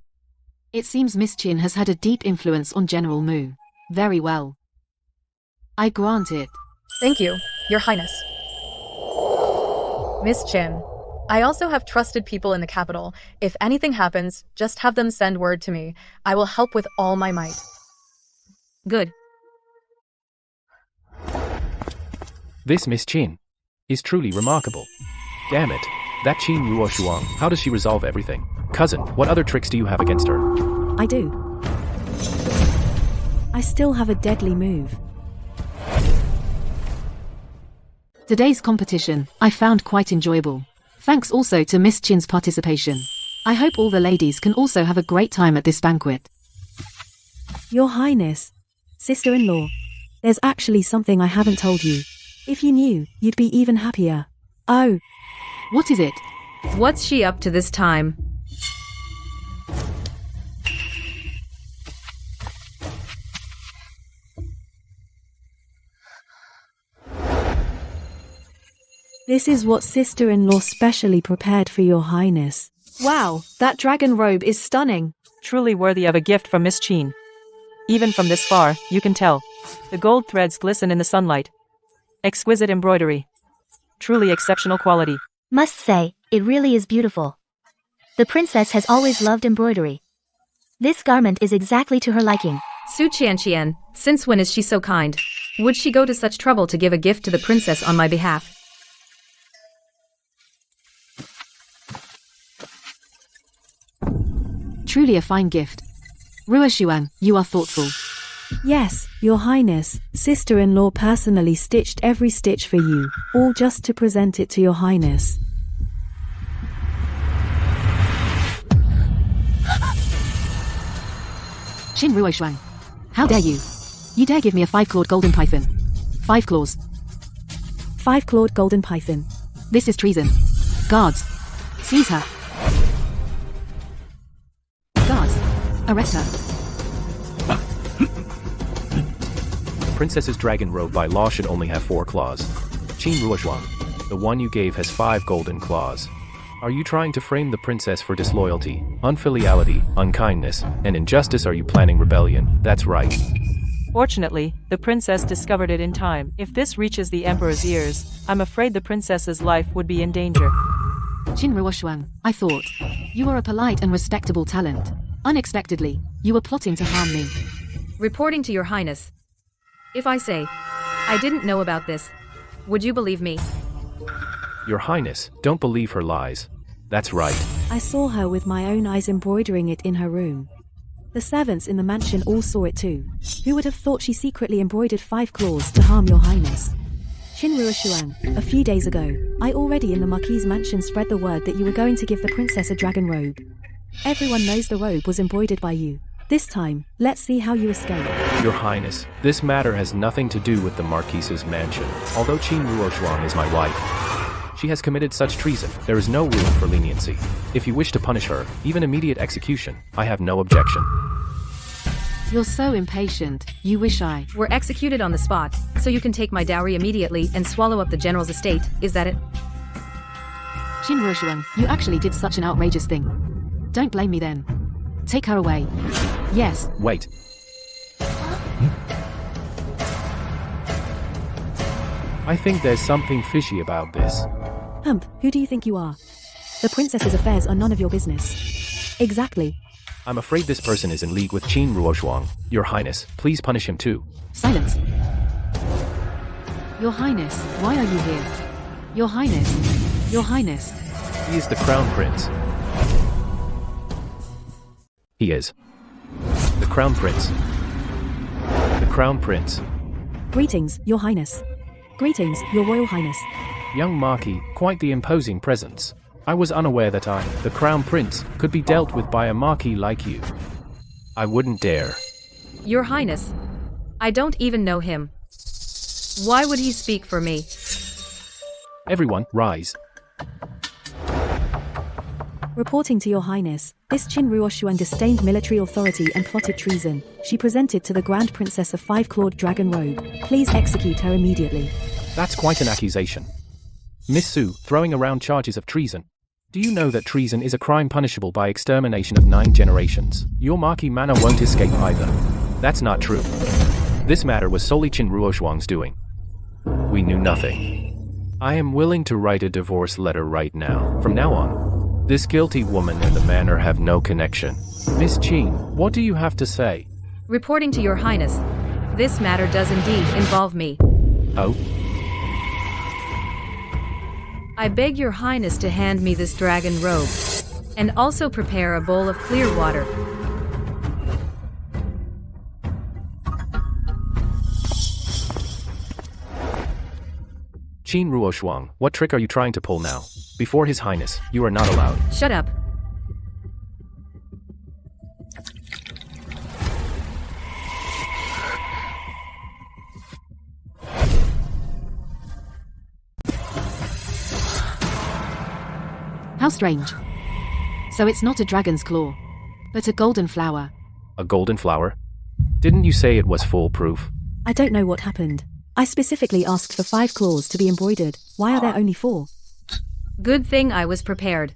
It seems Miss Chin has had a deep influence on General Mu. Very well. I grant it. Thank you, your Highness. Miss Chin. I also have trusted people in the capital. If anything happens, just have them send word to me. I will help with all my might. Good. This Miss Chin is truly remarkable. Damn it. That Qin Ruoshuang, how does she resolve everything? Cousin, what other tricks do you have against her? I do. I still have a deadly move. Today's competition, I found quite enjoyable. Thanks also to Miss Chin's participation. I hope all the ladies can also have a great time at this banquet. Your Highness, sister-in-law, there's actually something I haven't told you. If you knew, you'd be even happier. Oh. What is it? What's she up to this time? This is what sister-in-law specially prepared for your Highness. Wow, that dragon robe is stunning. Truly worthy of a gift from Miss Chin. Even from this far, you can tell. The gold threads glisten in the sunlight. Exquisite embroidery. Truly exceptional quality. Must say, it really is beautiful. The princess has always loved embroidery. This garment is exactly to her liking. Su Qianqian, since when is she so kind? Would she go to such trouble to give a gift to the princess on my behalf? Truly a fine gift. Ruoshuang, you are thoughtful. Yes, your Highness, sister-in-law personally stitched every stitch for you, all just to present it to your Highness. Qin Ruoshuang. How dare you? You dare give me a 5-clawed golden python. 5 claws. 5-clawed golden python. This is treason. Guards, seize her. Arrest her. Princess's dragon robe by law should only have 4 claws. Qin Ruoshuang, the one you gave has 5 golden claws. Are you trying to frame the princess for disloyalty, unfiliality, unkindness, and injustice? Are you planning rebellion? That's right. Fortunately, the princess discovered it in time. If this reaches the emperor's ears, I'm afraid the princess's life would be in danger. Qin Ruoshuang, I thought. You were a polite and respectable talent. Unexpectedly, you were plotting to harm me. Reporting to your highness. If I say, I didn't know about this, would you believe me? Your highness, don't believe her lies. That's right. I saw her with my own eyes embroidering it in her room. The servants in the mansion all saw it too. Who would have thought she secretly embroidered 5 claws to harm your highness? Qin Ruoshuang, a few days ago, I already in the Marquis' mansion spread the word that you were going to give the princess a dragon robe. Everyone knows the robe was embroidered by you. This time, let's see how you escape. Your highness, this matter has nothing to do with the Marquis's mansion. Although Qin Ruoshuang is my wife, she has committed such treason. There is no room for leniency. If you wish to punish her, even immediate execution, I have no objection. You're so impatient. You wish I were executed on the spot, so you can take my dowry immediately and swallow up the general's estate. Is that it? Qin Ruoshuang, you actually did such an outrageous thing. Don't blame me then. Take her away. Yes. Wait. I think there's something fishy about this. Who do you think you are? The princess's affairs are none of your business. Exactly. I'm afraid this person is in league with Qin Ruoshuang. Your highness, please punish him too. Silence. Your highness, why are you here? Your highness. Your highness. He is the crown prince. He is. The crown prince. The crown prince. Greetings, your highness. Greetings, your royal highness. Young Marquis, quite the imposing presence. I was unaware that I, the crown prince, could be dealt with by a Marquis like you. I wouldn't dare. Your highness, I don't even know him. Why would he speak for me? Everyone, rise. Reporting to your highness, this Qin Ruoshuang disdained military authority and plotted treason. She presented to the Grand Princess a 5-clawed dragon robe. Please execute her immediately. That's quite an accusation. Miss Su, throwing around charges of treason. Do you know that treason is a crime punishable by extermination of 9 generations? Your Marquis manor won't escape either. That's not true. This matter was solely Qin Ruoshuang's doing. We knew nothing. I am willing to write a divorce letter right now. From now on, this guilty woman and the manor have no connection. Miss Qin, what do you have to say? Reporting to your highness, this matter does indeed involve me. Oh? I beg your highness to hand me this dragon robe, and also prepare a bowl of clear water. Qin Ruoshuang, what trick are you trying to pull now? Before His Highness, you are not allowed. Shut up. How strange. So it's not a dragon's claw, but a golden flower. A golden flower? Didn't you say it was foolproof? I don't know what happened. I specifically asked for 5 claws to be embroidered. Why are there only 4? Good thing I was prepared.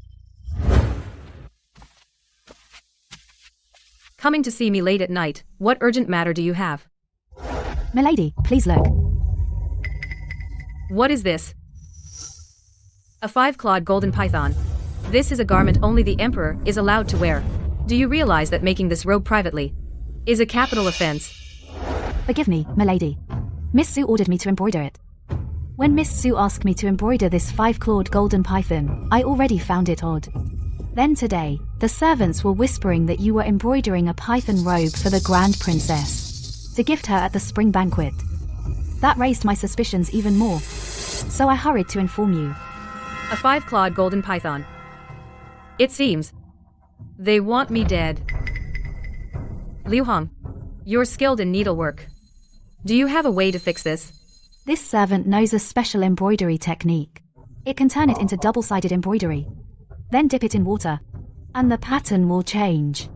Coming to see me late at night, what urgent matter do you have? Milady, please look. What is this? A 5-clawed golden python. This is a garment only the Emperor is allowed to wear. Do you realize that making this robe privately is a capital offense? Forgive me, milady. Miss Su ordered me to embroider it. When Miss Su asked me to embroider this 5-clawed golden python, I already found it odd. Then today, the servants were whispering that you were embroidering a python robe for the Grand Princess to gift her at the spring banquet. That raised my suspicions even more. So I hurried to inform you. A 5-clawed golden python. It seems they want me dead. Liu Hong, you're skilled in needlework. Do you have a way to fix this? This servant knows a special embroidery technique. It can turn it into double-sided embroidery. Then dip it in water, and the pattern will change.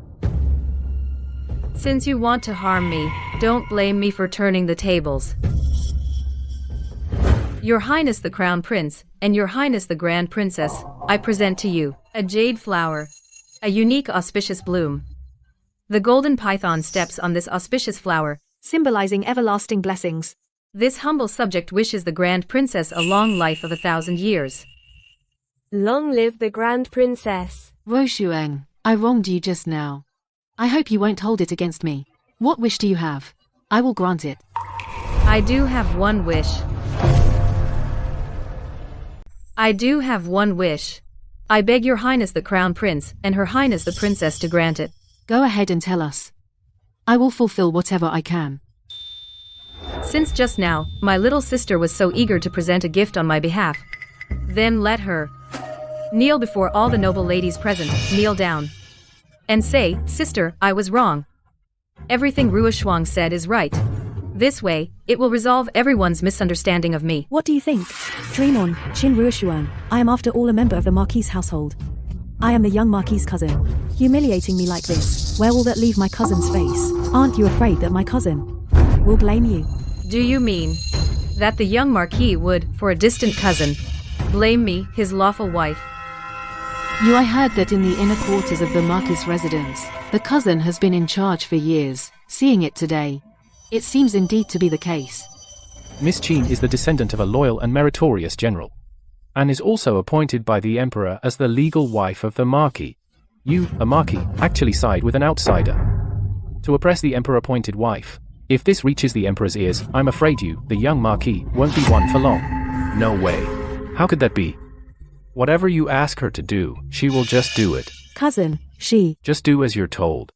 Since you want to harm me, don't blame me for turning the tables. Your Highness the Crown Prince, and Your Highness the Grand Princess, I present to you a jade flower, a unique auspicious bloom. The golden python steps on this auspicious flower, symbolizing everlasting blessings. This humble subject wishes the Grand Princess a long life of 1,000 years. Long live the Grand Princess. Ruoshuang, I wronged you just now. I hope you won't hold it against me. What wish do you have? I will grant it. I do have one wish. I beg Your Highness the Crown Prince and Her Highness the Princess to grant it. Go ahead and tell us. I will fulfill whatever I can. Since just now, my little sister was so eager to present a gift on my behalf, then let her kneel before all the noble ladies present, kneel down, and say, "Sister, I was wrong. Everything Ruoshuang said is right. This way, it will resolve everyone's misunderstanding of me." What do you think? Dream on, Qin Ruoshuang. I am after all a member of the Marquis household. I am the young Marquis' cousin. Humiliating me like this, where will that leave my cousin's face? Aren't you afraid that my cousin will blame you? Do you mean that the young Marquis would, for a distant cousin, blame me, his lawful wife? I heard that in the inner quarters of the Marquis' residence, the cousin has been in charge for years. Seeing it today, it seems indeed to be the case. Miss Qin is the descendant of a loyal and meritorious general, and is also appointed by the Emperor as the legal wife of the Marquis. You, a Marquis, actually side with an outsider to oppress the Emperor-appointed wife. If this reaches the Emperor's ears, I'm afraid you, the young Marquis, won't be one for long. No way. How could that be? Whatever you ask her to do, she will just do it. Cousin, she... Just do as you're told.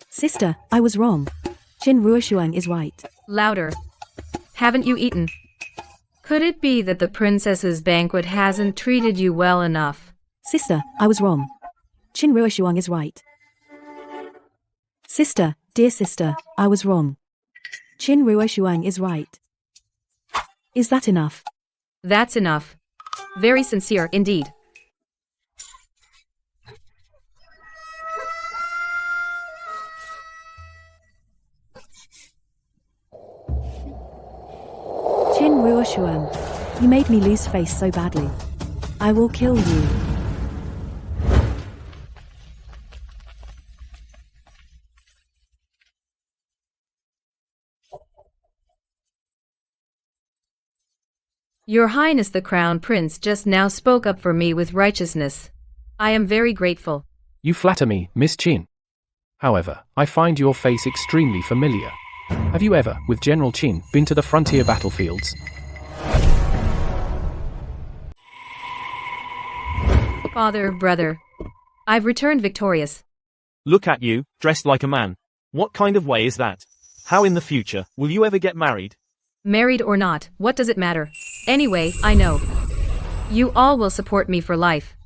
Sister, I was wrong. Qin Ruoshuang is right. Louder. Haven't you eaten? Could it be that the princess's banquet hasn't treated you well enough? Sister, I was wrong. Qin Ruoshuang is right. Sister, dear sister, I was wrong. Qin Ruoshuang is right. Is that enough? That's enough. Very sincere indeed. Qin Ruoshuang, you made me lose face so badly. I will kill you. Your Highness the Crown Prince just now spoke up for me with righteousness. I am very grateful. You flatter me, Miss Qin. However, I find your face extremely familiar. Have you ever, with General Qin, been to the frontier battlefields? Father, brother. I've returned victorious. Look at you, dressed like a man. What kind of way is that? How in the future, will you ever get married? Married or not, what does it matter? Anyway, I know. You all will support me for life.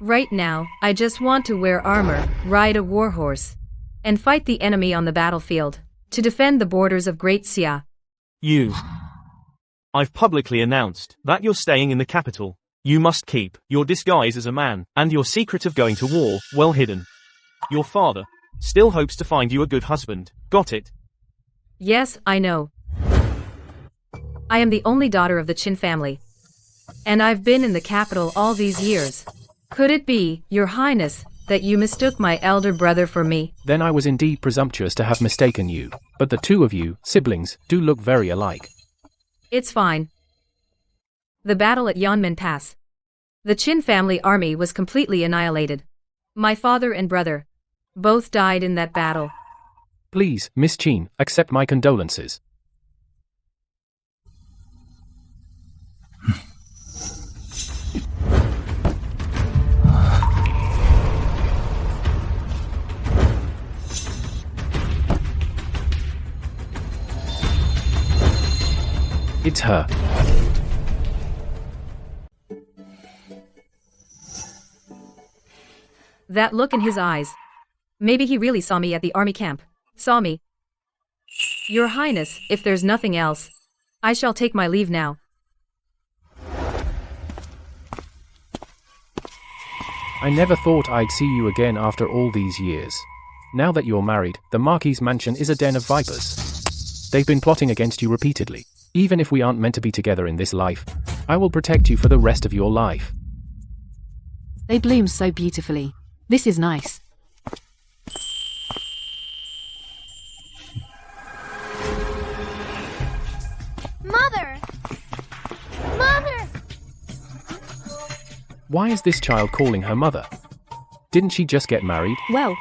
Right now, I just want to wear armor, ride a warhorse, and fight the enemy on the battlefield, to defend the borders of Great Xia. I've publicly announced that you're staying in the capital. You must keep your disguise as a man, and your secret of going to war, well hidden. Your father still hopes to find you a good husband. Got it? Yes, I know. I am the only daughter of the Qin family. And I've been in the capital all these years. Could it be, Your Highness, that you mistook my elder brother for me? Then I was indeed presumptuous to have mistaken you. But the two of you, siblings, do look very alike. It's fine. The battle at Yanmen Pass. The Qin family army was completely annihilated. My father and brother both died in that battle. Please, Miss Qin, accept my condolences. It's her. That look in his eyes. Maybe he really saw me at the army camp. Saw me. Your Highness, if there's nothing else, I shall take my leave now. I never thought I'd see you again after all these years. Now that you're married, the Marquis' mansion is a den of vipers. They've been plotting against you repeatedly. Even if we aren't meant to be together in this life, I will protect you for the rest of your life. They bloom so beautifully. This is nice. Mother! Mother! Why is this child calling her mother? Didn't she just get married? Well,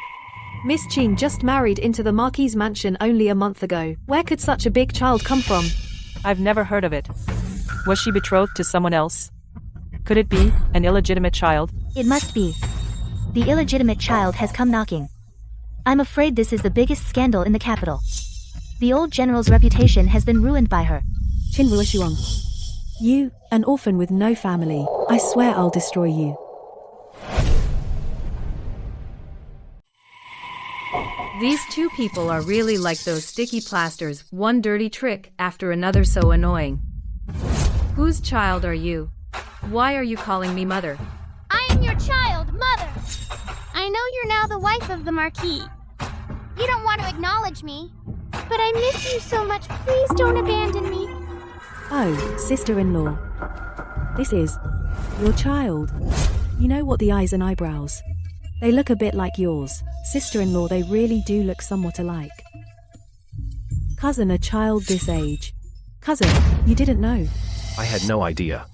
Miss Chin just married into the Marquis' mansion only a month ago. Where could such a big child come from? I've never heard of it. Was she betrothed to someone else? Could it be an illegitimate child? It must be. The illegitimate child has come knocking. I'm afraid this is the biggest scandal in the capital. The old general's reputation has been ruined by her. Qin Ruoshuang. You, an orphan with no family. I swear I'll destroy you. These two people are really like those sticky plasters, one dirty trick after another so annoying. Whose child are you? Why are you calling me mother? I am your child, Mother! I know you're now the wife of the Marquis. You don't want to acknowledge me, but I miss you so much. Please don't abandon me. Oh, sister-in-law. This is your child. You know what, the eyes and eyebrows. They look a bit like yours. Sister-in-law, they really do look somewhat alike. Cousin, a child this age. Cousin, you didn't know. I had no idea.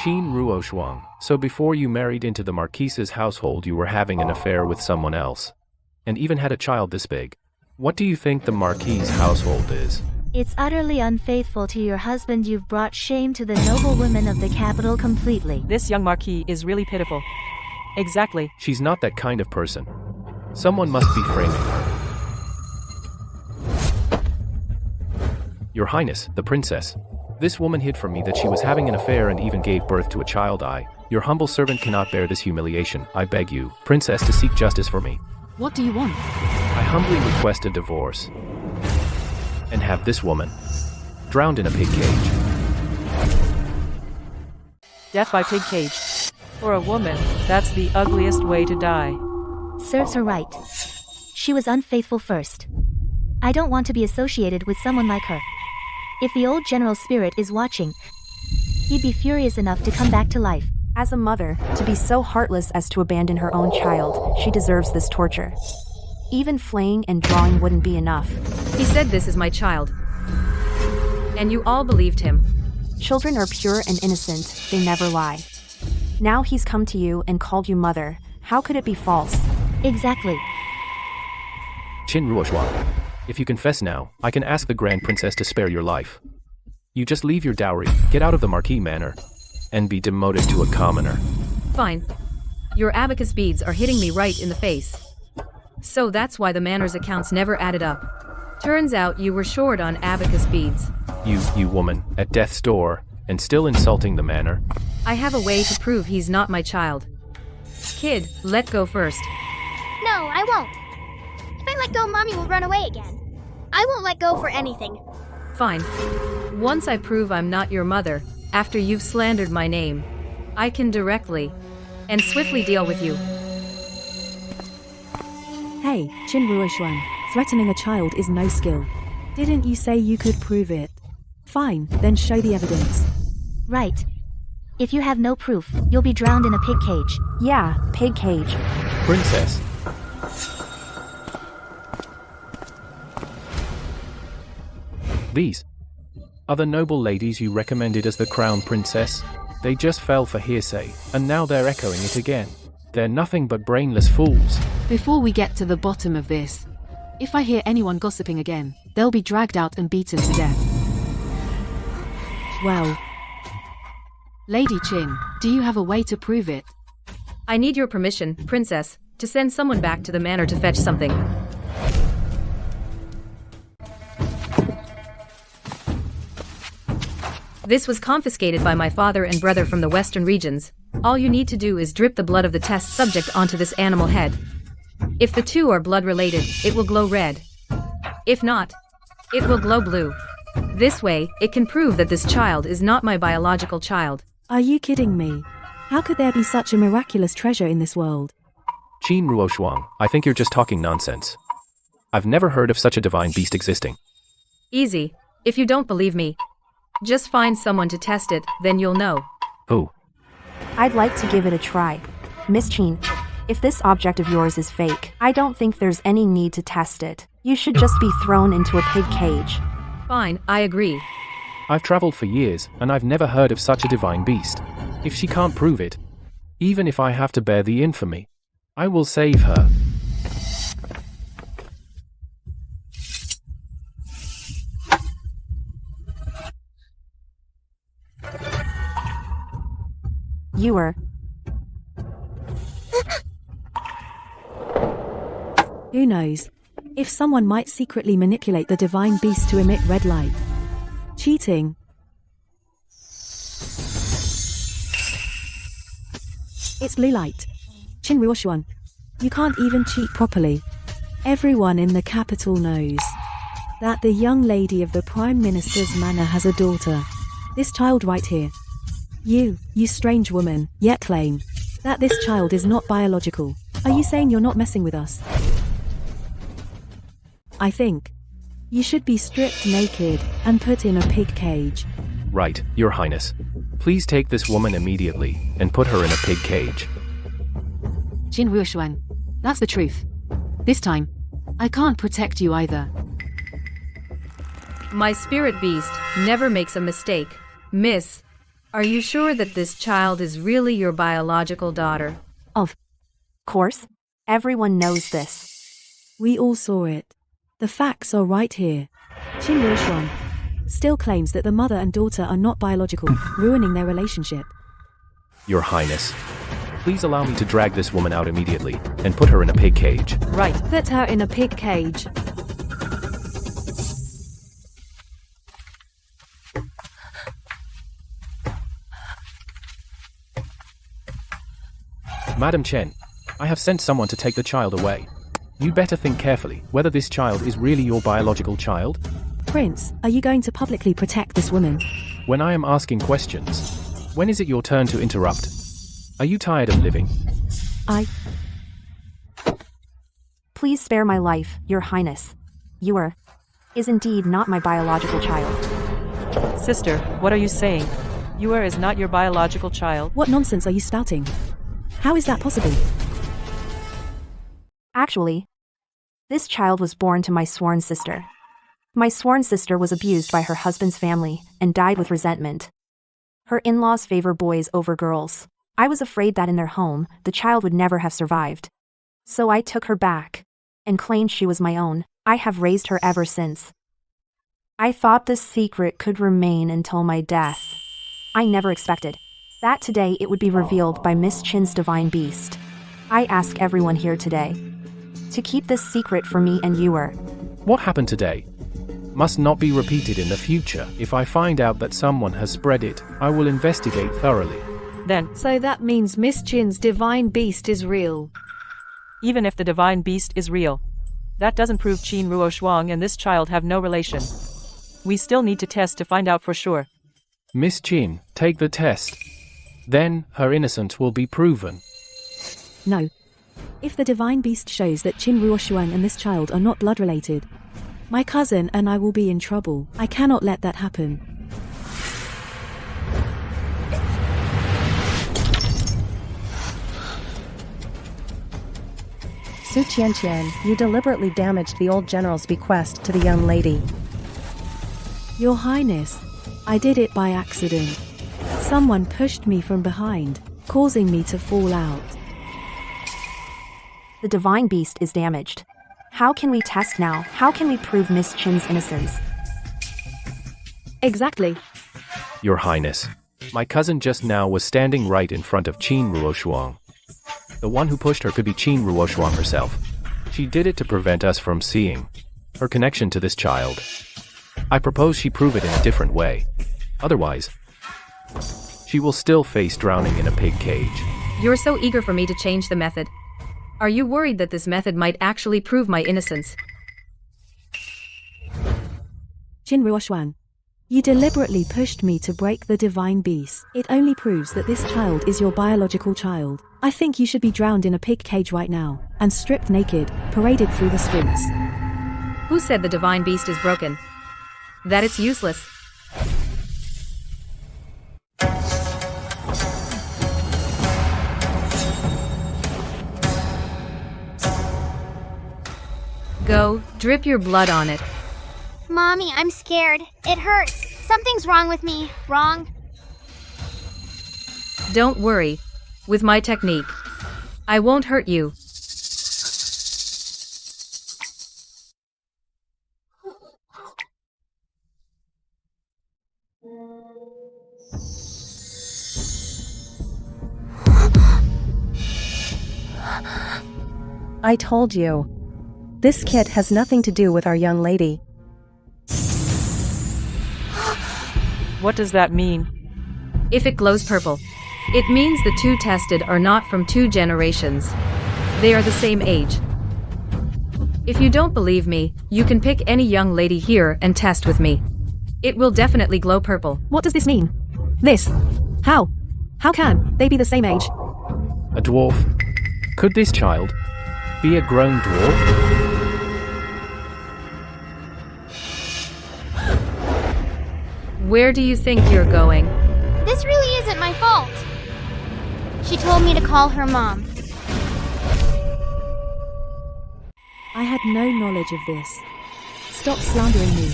Qin Ruoshuang, so before you married into the Marquis's household you were having an affair with someone else. And even had a child this big. What do you think the Marquis's household is? It's utterly unfaithful to your husband. You've brought shame to the noble women of the capital completely. This young Marquis is really pitiful. Exactly. She's not that kind of person. Someone must be framing her. Your Highness, the princess. This woman hid from me that she was having an affair and even gave birth to a child. Your humble servant cannot bear this humiliation. I beg you, princess, to seek justice for me. What do you want? I humbly request a divorce. And have this woman drowned in a pig cage. Death by pig cage. For a woman, that's the ugliest way to die. Serves her right. She was unfaithful first. I don't want to be associated with someone like her. If the old general's spirit is watching, he'd be furious enough to come back to life. As a mother, to be so heartless as to abandon her own child, she deserves this torture. Even flaying and drawing wouldn't be enough. He said this is my child. And you all believed him. Children are pure and innocent, they never lie. Now he's come to you and called you mother. How could it be false? Exactly. Qin Ruoshuang, if you confess now, I can ask the Grand Princess to spare your life. You just leave your dowry, get out of the Marquis manor, and be demoted to a commoner. Fine. Your abacus beads are hitting me right in the face. So that's why the manor's accounts never added up. Turns out you were short on abacus beads. You woman, at death's door, and still insulting the manor. I have a way to prove he's not my child. Kid, let go first. No, I won't. If I let go, Mommy will run away again. I won't let go for anything. Fine. Once I prove I'm not your mother, after you've slandered my name, I can directly and swiftly deal with you. Hey, Qin Ruoshuang, threatening a child is no skill. Didn't you say you could prove it? Fine, then show the evidence. Right. If you have no proof, you'll be drowned in a pig cage. Yeah, pig cage. Princess. These are the noble ladies you recommended as the crown princess. They just fell for hearsay, and now they're echoing it again. They're nothing but brainless fools. Before we get to the bottom of this, if I hear anyone gossiping again, they'll be dragged out and beaten to death. Well, Lady Qin, do you have a way to prove it? I need your permission, princess, to send someone back to the manor to fetch something. This was confiscated by my father and brother from the western regions. All you need to do is drip the blood of the test subject onto this animal head. If the two are blood related, it will glow red. If not, it will glow blue. This way, it can prove that this child is not my biological child. Are you kidding me? How could there be such a miraculous treasure in this world? Qin Ruoshuang, I think you're just talking nonsense. I've never heard of such a divine beast existing. Easy. If you don't believe me, just find someone to test it, then you'll know. Who? I'd like to give it a try. Miss Chin, if this object of yours is fake, I don't think there's any need to test it. You should just be thrown into a pig cage. Fine, I agree. I've traveled for years, and I've never heard of such a divine beast. If she can't prove it, even if I have to bear the infamy, I will save her. You were. Who knows? If someone might secretly manipulate the divine beast to emit red light. Cheating. It's blue light. Qin Ruoshuang. You can't even cheat properly. Everyone in the capital knows that the young lady of the Prime Minister's manor has a daughter. This child right here. You strange woman, yet claim that this child is not biological. Are you saying you're not messing with us? I think you should be stripped naked and put in a pig cage. Right, Your Highness. Please take this woman immediately and put her in a pig cage. Qin Ruoshuang, that's the truth. This time, I can't protect you either. My spirit beast never makes a mistake. Miss, are you sure that this child is really your biological daughter? Of course. Everyone knows this. We all saw it. The facts are right here. Qin Ruoshuang still claims that the mother and daughter are not biological, ruining their relationship. Your Highness, please allow me to drag this woman out immediately and put her in a pig cage. Right, put her in a pig cage. Madam Chen, I have sent someone to take the child away. You better think carefully whether this child is really your biological child. Prince, are you going to publicly protect this woman? When I am asking questions, when is it your turn to interrupt? Are you tired of living? Please spare my life, Your Highness. Yuer is indeed not my biological child. Sister, what are you saying? Yuer is not your biological child? What nonsense are you spouting? How is that possible? Actually, this child was born to my sworn sister. My sworn sister was abused by her husband's family and died with resentment. Her in-laws favor boys over girls. I was afraid that in their home, the child would never have survived. So I took her back and claimed she was my own. I have raised her ever since. I thought this secret could remain until my death. I never expected that today it would be revealed by Miss Chin's divine beast. I ask everyone here today to keep this secret for me and Yuer. What happened today must not be repeated in the future. If I find out that someone has spread it, I will investigate thoroughly. So that means Miss Chin's divine beast is real. Even if the divine beast is real, that doesn't prove Qin Ruoshuang and this child have no relation. We still need to test to find out for sure. Miss Chin, take the test. Then, her innocence will be proven. No. If the divine beast shows that Qin Ruoshuang and this child are not blood-related, my cousin and I will be in trouble. I cannot let that happen. Su Qianqian, you deliberately damaged the old general's bequest to the young lady. Your Highness, I did it by accident. Someone pushed me from behind, causing me to fall out. The divine beast is damaged. How can we test now? How can we prove Miss Chin's innocence? Exactly. Your Highness, my cousin just now was standing right in front of Qin Ruoshuang. The one who pushed her could be Qin Ruoshuang herself. She did it to prevent us from seeing her connection to this child. I propose she prove it in a different way. Otherwise, she will still face drowning in a pig cage. You're so eager for me to change the method. Are you worried that this method might actually prove my innocence? Qin Ruoshuang, You deliberately pushed me to break the divine beast. It only proves that this child is your biological child. I think you should be drowned in a pig cage right now, and stripped naked, paraded through the streets. Who said the divine beast is broken? That it's useless. Go, drip your blood on it. Mommy, I'm scared. It hurts. Something's wrong with me. Wrong? Don't worry. With my technique, I won't hurt you. I told you. This kit has nothing to do with our young lady. What does that mean? If it glows purple, it means the two tested are not from 2 generations. They are the same age. If you don't believe me, you can pick any young lady here and test with me. It will definitely glow purple. What does this mean? This? How? How can they be the same age? A dwarf? Could this child be a grown dwarf? Where do you think you're going? This really isn't my fault. She told me to call her mom. I had no knowledge of this. Stop slandering me.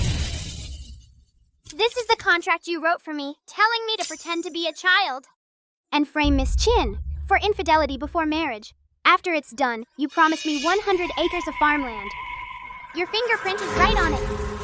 This is the contract you wrote for me, telling me to pretend to be a child. And frame Miss Chin for infidelity before marriage. After it's done, you promise me 100 acres of farmland. Your fingerprint is right on it.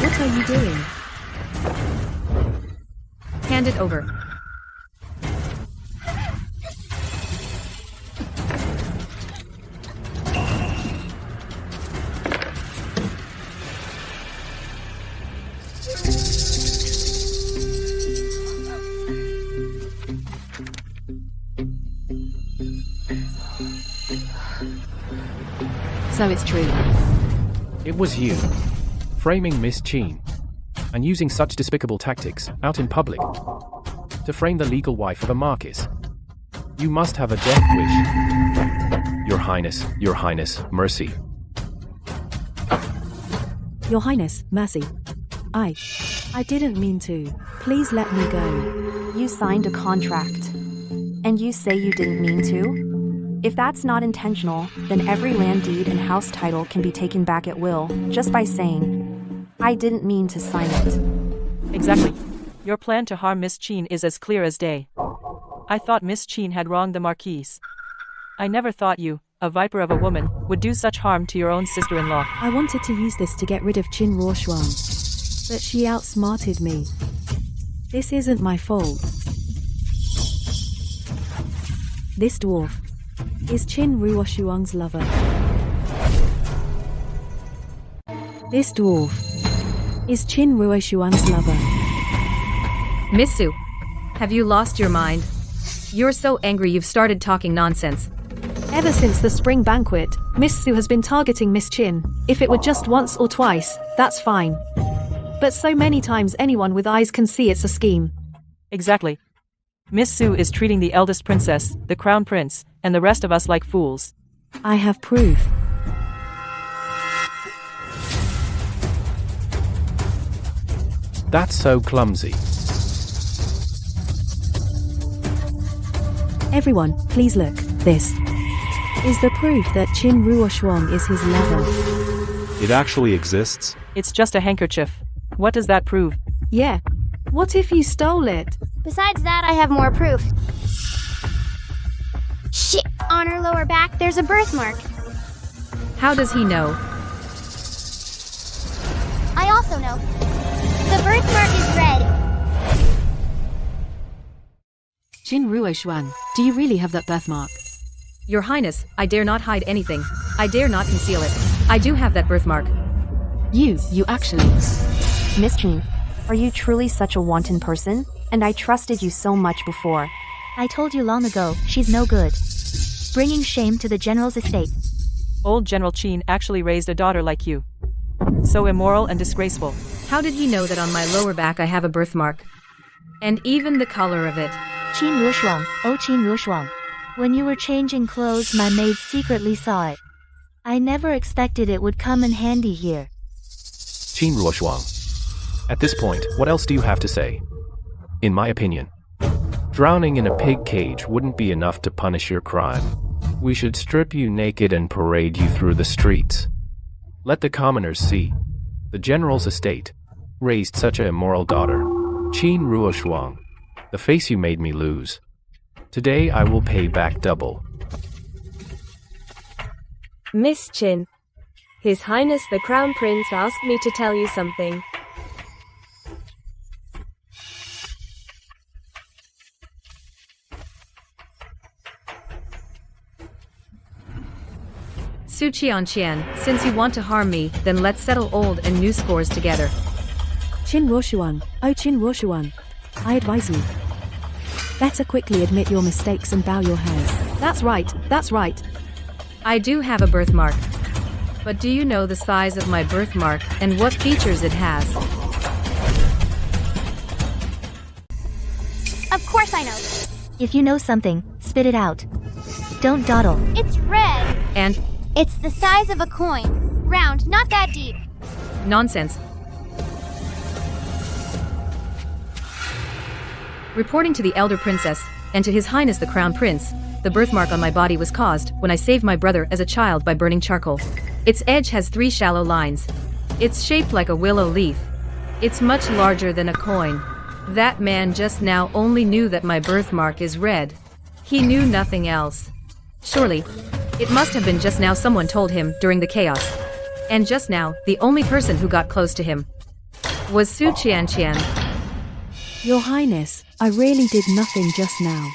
What are you doing? Hand it over. So it's true. It was you. Framing Miss Chin. And using such despicable tactics, out in public, to frame the legal wife of a Marquis. You must have a death wish. Your Highness, mercy. Your Highness, mercy. I didn't mean to. Please let me go. You signed a contract. And you say you didn't mean to? If that's not intentional, then every land deed and house title can be taken back at will, just by saying, I didn't mean to sign it. Exactly. Your plan to harm Miss Chin is as clear as day. I thought Miss Chin had wronged the Marquis. I never thought you, a viper of a woman, would do such harm to your own sister-in-law. I wanted to use this to get rid of Chin Ruoshuang, but she outsmarted me. This isn't my fault. This dwarf is Chin Ruoshuang's lover. This dwarf is Chin Ruoshuang's lover. Miss Su, have you lost your mind? You're so angry you've started talking nonsense. Ever since the spring banquet, Miss Su has been targeting Miss Chin. If it were just once or twice, that's fine. But so many times anyone with eyes can see it's a scheme. Exactly. Miss Su is treating the eldest princess, the crown prince, and the rest of us like fools. I have proof. That's so clumsy. Everyone, please look. This is the proof that Chin Ruoshuang is his lover. It actually exists? It's just a handkerchief. What does that prove? Yeah. What if you stole it? Besides that, I have more proof. Shit! On her lower back, there's a birthmark. How does he know? I also know. The birthmark is red. Chin Ruoshuang, do you really have that birthmark? Your Highness, I dare not hide anything. I dare not conceal it. I do have that birthmark. You actually. Miss Qin, are you truly such a wanton person? And I trusted you so much before. I told you long ago, she's no good. Bringing shame to the general's estate. Old General Qin actually raised a daughter like you. So immoral and disgraceful. How did he know that on my lower back I have a birthmark? And even the color of it. Qin Ruoshuang, oh Qin Ruoshuang. When you were changing clothes, my maid secretly saw it. I never expected it would come in handy here. Qin Ruoshuang. At this point, what else do you have to say? In my opinion, drowning in a pig cage wouldn't be enough to punish your crime. We should strip you naked and parade you through the streets. Let the commoners see. The general's estate raised such an immoral daughter. Qin Ruoshuang, the face you made me lose. Today I will pay back double. Miss Qin. His Highness the Crown Prince asked me to tell you something. Su Qianqian, since you want to harm me, then let's settle old and new scores together. Qin Ruoshuang, oh Qin Ruoshuang. I advise you. Better quickly admit your mistakes and bow your head. That's right, that's right. I do have a birthmark. But do you know the size of my birthmark and what features it has? Of course I know. If you know something, spit it out. Don't dawdle. It's red. And? It's the size of a coin. Round, not that deep. Nonsense. Reporting to the elder princess, and to His Highness the Crown Prince, the birthmark on my body was caused when I saved my brother as a child by burning charcoal. Its edge has 3 shallow lines. It's shaped like a willow leaf. It's much larger than a coin. That man just now only knew that my birthmark is red. He knew nothing else. Surely, it must have been just now someone told him during the chaos. And just now, the only person who got close to him was Su Qianqian. Your Highness, I really did nothing just now.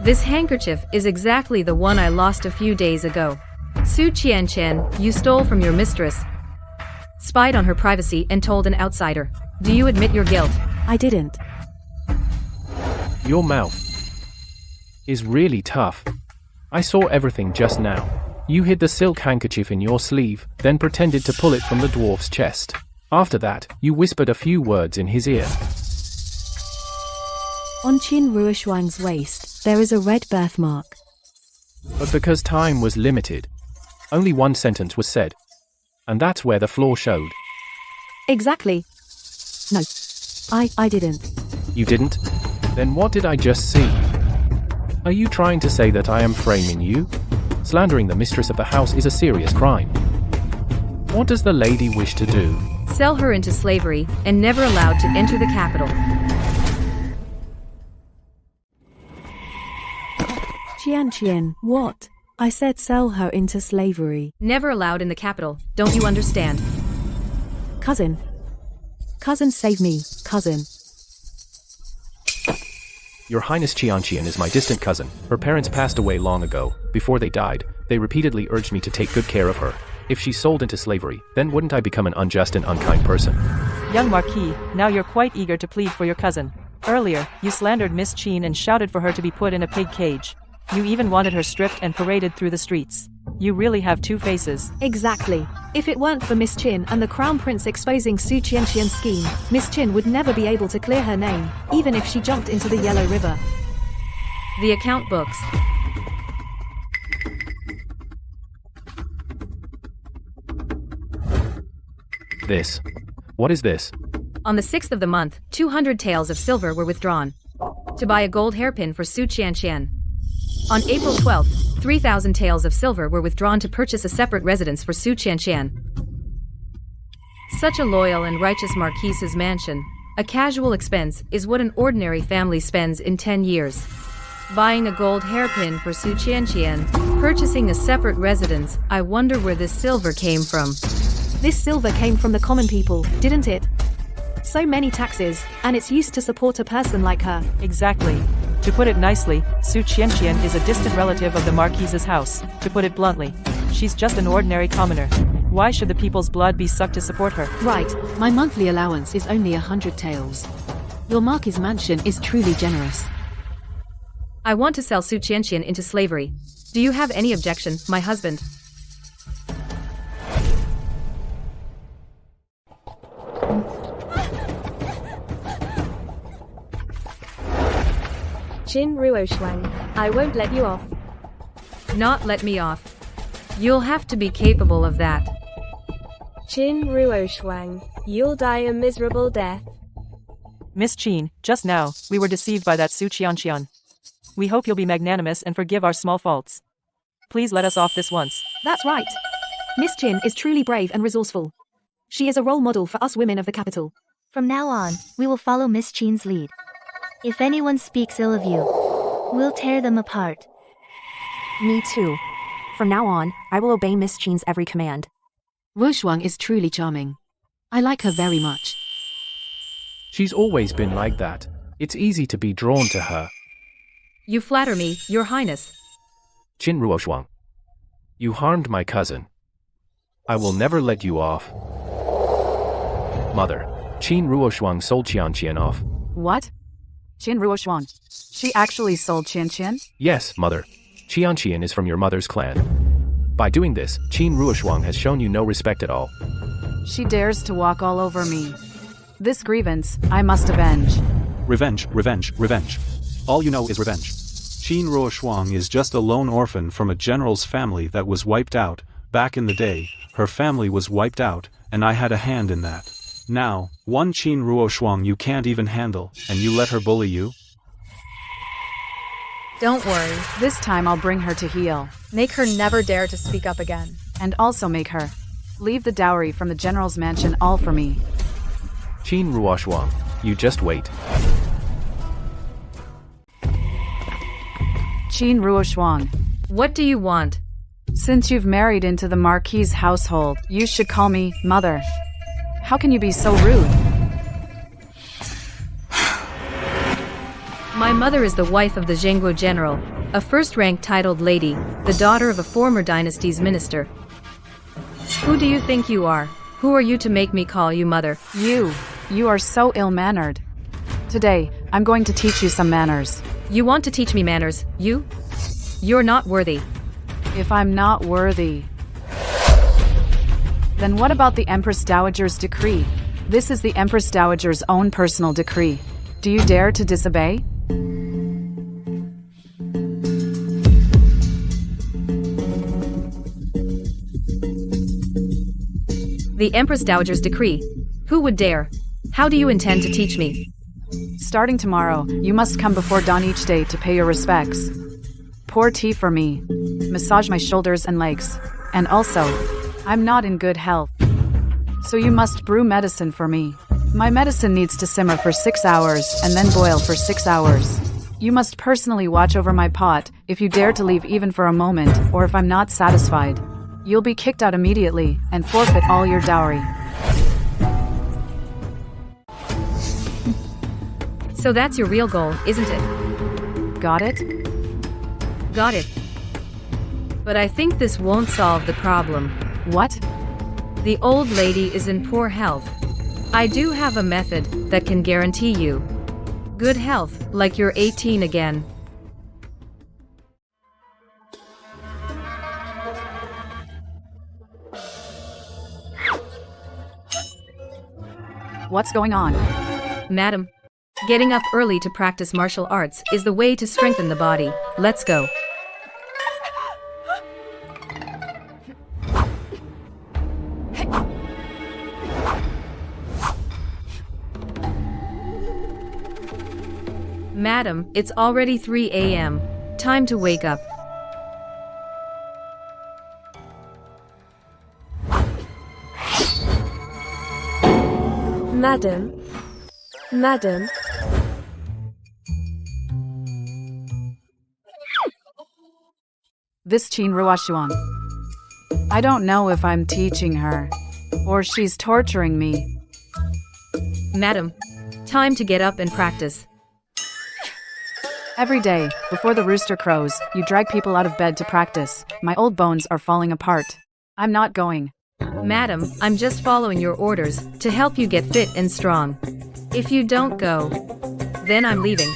This handkerchief is exactly the one I lost a few days ago. Su Qianqian, you stole from your mistress, spied on her privacy and told an outsider. Do you admit your guilt? I didn't. Your mouth is really tough. I saw everything just now. You hid the silk handkerchief in your sleeve, then pretended to pull it from the dwarf's chest. After that, you whispered a few words in his ear. On Qin Ruoshuang's waist, there is a red birthmark. But because time was limited, only one sentence was said. And that's where the flaw showed. Exactly. No. I didn't. You didn't? Then what did I just see? Are you trying to say that I am framing you? Slandering the mistress of the house is a serious crime. What does the lady wish to do? Sell her into slavery, and never allowed to enter the capital. Qianqian, what? I said sell her into slavery. Never allowed in the capital, don't you understand? Cousin. Cousin, save me, cousin. Your Highness Qianqian is my distant cousin. Her parents passed away long ago. Before they died, they repeatedly urged me to take good care of her. If she's sold into slavery, then wouldn't I become an unjust and unkind person? Young Marquis, now you're quite eager to plead for your cousin. Earlier, you slandered Miss Qin and shouted for her to be put in a pig cage. You even wanted her stripped and paraded through the streets. You really have 2 faces. Exactly. If it weren't for Miss Qin and the Crown Prince exposing Su Qianqian's scheme, Miss Qin would never be able to clear her name, even if she jumped into the Yellow River. The account books. This. What is this? On the 6th of the month, 200 taels of silver were withdrawn to buy a gold hairpin for Su Qianqian. On April 12th, 3,000 taels of silver were withdrawn to purchase a separate residence for Su Qianqian. Such a loyal and righteous Marquis's mansion, a casual expense, is what an ordinary family spends in 10 years. Buying a gold hairpin for Su Qianqian, purchasing a separate residence, I wonder where this silver came from. This silver came from the common people, didn't it? So many taxes, and it's used to support a person like her. Exactly. To put it nicely, Su Qianqian is a distant relative of the Marquis's house. To put it bluntly, she's just an ordinary commoner. Why should the people's blood be sucked to support her? Right, my monthly allowance is only 100 taels. Your Marquis' mansion is truly generous. I want to sell Su Qianqian into slavery. Do you have any objection, my husband? Qin Ruoshuang, I won't let you off. Not let me off. You'll have to be capable of that. Qin Ruoshuang, you'll die a miserable death. Miss Qin, just now, we were deceived by that Su Qianqian. We hope you'll be magnanimous and forgive our small faults. Please let us off this once. That's right. Miss Qin is truly brave and resourceful. She is a role model for us women of the capital. From now on, we will follow Miss Qin's lead. If anyone speaks ill of you, we'll tear them apart. Me too. From now on, I will obey Miss Qin's every command. Ruoshuang is truly charming. I like her very much. She's always been like that. It's easy to be drawn to her. You flatter me, Your Highness. Qin Ruoshuang. You harmed my cousin. I will never let you off. Mother, Qin Ruoshuang sold Qianqian off. What? Qin Ruoshuang. She actually sold Qianqian? Yes, Mother. Qianqian is from your mother's clan. By doing this, Qin Ruoshuang has shown you no respect at all. She dares to walk all over me. This grievance, I must avenge. Revenge, revenge, revenge. All you know is revenge. Qin Ruoshuang is just a lone orphan from a general's family that was wiped out. Back in the day, her family was wiped out, and I had a hand in that. Now, one Qin Ruoshuang you can't even handle, and you let her bully you? Don't worry. This time I'll bring her to heel. Make her never dare to speak up again. And also make her leave the dowry from the general's mansion all for me. Qin Ruoshuang, you just wait. Qin Ruoshuang. What do you want? Since you've married into the Marquis' household, you should call me Mother. How can you be so rude? My mother is the wife of the Zhengguo general, a first-rank titled lady, the daughter of a former dynasty's minister. Who do you think you are? Who are you to make me call you mother? You are so ill-mannered. Today, I'm going to teach you some manners. You want to teach me manners, you? You're not worthy. If I'm not worthy, then what about the Empress Dowager's decree? This is the Empress Dowager's own personal decree. Do you dare to disobey? The Empress Dowager's decree. Who would dare? How do you intend to teach me? Starting tomorrow, you must come before dawn each day to pay your respects. Pour tea for me. Massage my shoulders and legs. And also, I'm not in good health. So you must brew medicine for me. My medicine needs to simmer for 6 hours and then boil for 6 hours. You must personally watch over my pot if you dare to leave even for a moment, or if I'm not satisfied. You'll be kicked out immediately and forfeit all your dowry. So that's your real goal, isn't it? Got it? Got it. But I think this won't solve the problem. What? The old lady is in poor health. I do have a method that can guarantee you good health, like you're 18 again. What's going on? Madam, getting up early to practice martial arts is the way to strengthen the body. Let's go. Madam, it's already 3 a.m. Time to wake up. Madam. Madam. This Qin Ruoshuang. I don't know if I'm teaching her, or she's torturing me. Madam, time to get up and practice. Every day, before the rooster crows, you drag people out of bed to practice. My old bones are falling apart. I'm not going. Madam, I'm just following your orders to help you get fit and strong. If you don't go, then I'm leaving.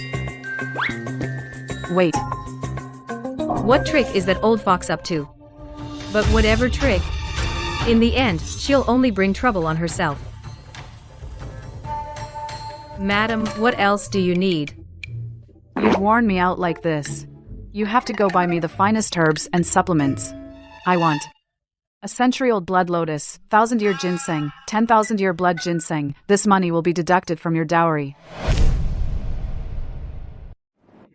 Wait. What trick is that old fox up to? But whatever trick, in the end, she'll only bring trouble on herself. Madam, what else do you need? You've worn me out like this. You have to go buy me the finest herbs and supplements. I want a century-old blood lotus, 1,000-year ginseng, 10,000-year blood ginseng. This money will be deducted from your dowry.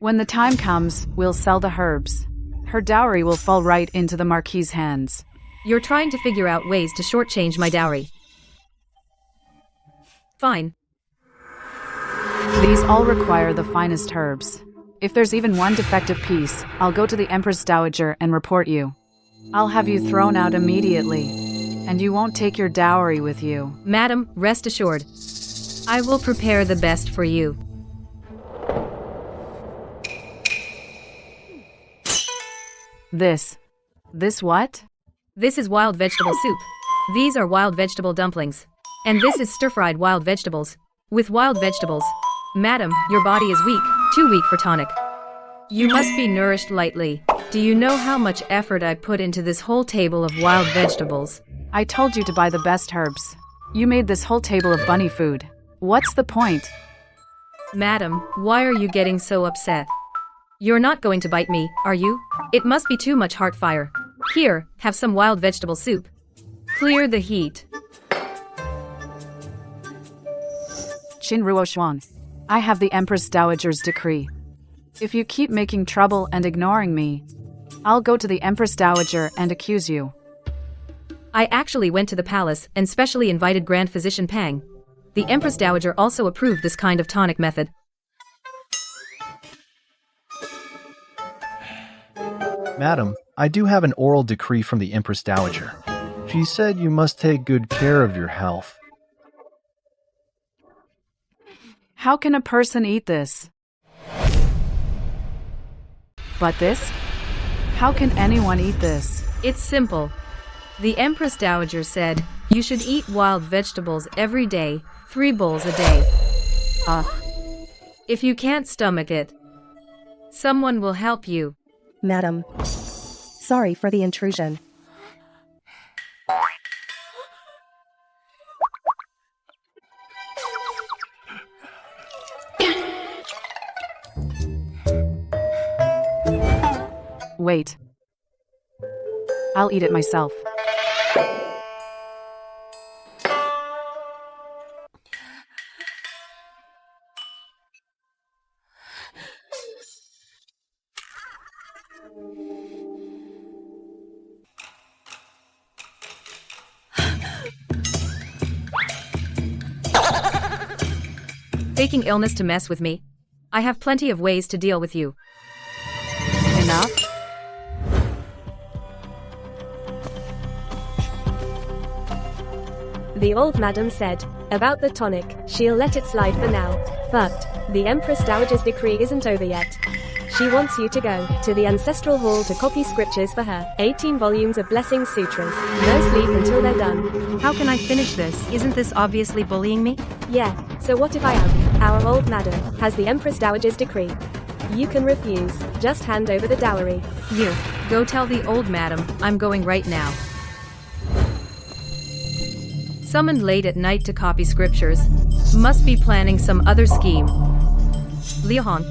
When the time comes, we'll sell the herbs. Her dowry will fall right into the Marquis' hands. You're trying to figure out ways to shortchange my dowry. Fine. These all require the finest herbs. If there's even one defective piece, I'll go to the Empress Dowager and report you. I'll have you thrown out immediately. And you won't take your dowry with you. Madam, rest assured. I will prepare the best for you. This what? This is wild vegetable soup. These are wild vegetable dumplings. And this is stir-fried wild vegetables. With wild vegetables. Madam, your body is weak, too weak for tonic. You must be nourished lightly. Do you know how much effort I put into this whole table of wild vegetables? I told you to buy the best herbs. You made this whole table of bunny food. What's the point? Madam, why are you getting so upset? You're not going to bite me, are you? It must be too much heart fire. Here, have some wild vegetable soup. Clear the heat. Qin Ruoshuang, I have the Empress Dowager's decree. If you keep making trouble and ignoring me, I'll go to the Empress Dowager and accuse you. I actually went to the palace and specially invited Grand Physician Pang. The Empress Dowager also approved this kind of tonic method. Madam, I do have an oral decree from the Empress Dowager. She said you must take good care of your health. How can a person eat this? But this? How can anyone eat this? It's simple. The Empress Dowager said, you should eat wild vegetables every day, 3 bowls a day. If you can't stomach it, someone will help you. Madam, sorry for the intrusion. Wait. I'll eat it myself. Faking illness to mess with me? I have plenty of ways to deal with you. Enough? The old madam said, about the tonic, she'll let it slide for now. But, the Empress Dowager's decree isn't over yet. She wants you to go to the ancestral hall to copy scriptures for her. 18 volumes of blessing sutras. No sleep until they're done. How can I finish this? Isn't this obviously bullying me? Yeah, so what if I am? Our old madam has the Empress Dowager's decree. You can refuse. Just hand over the dowry. You, go tell the old madam, I'm going right now. Summoned late at night to copy scriptures. Must be planning some other scheme. Liuhan,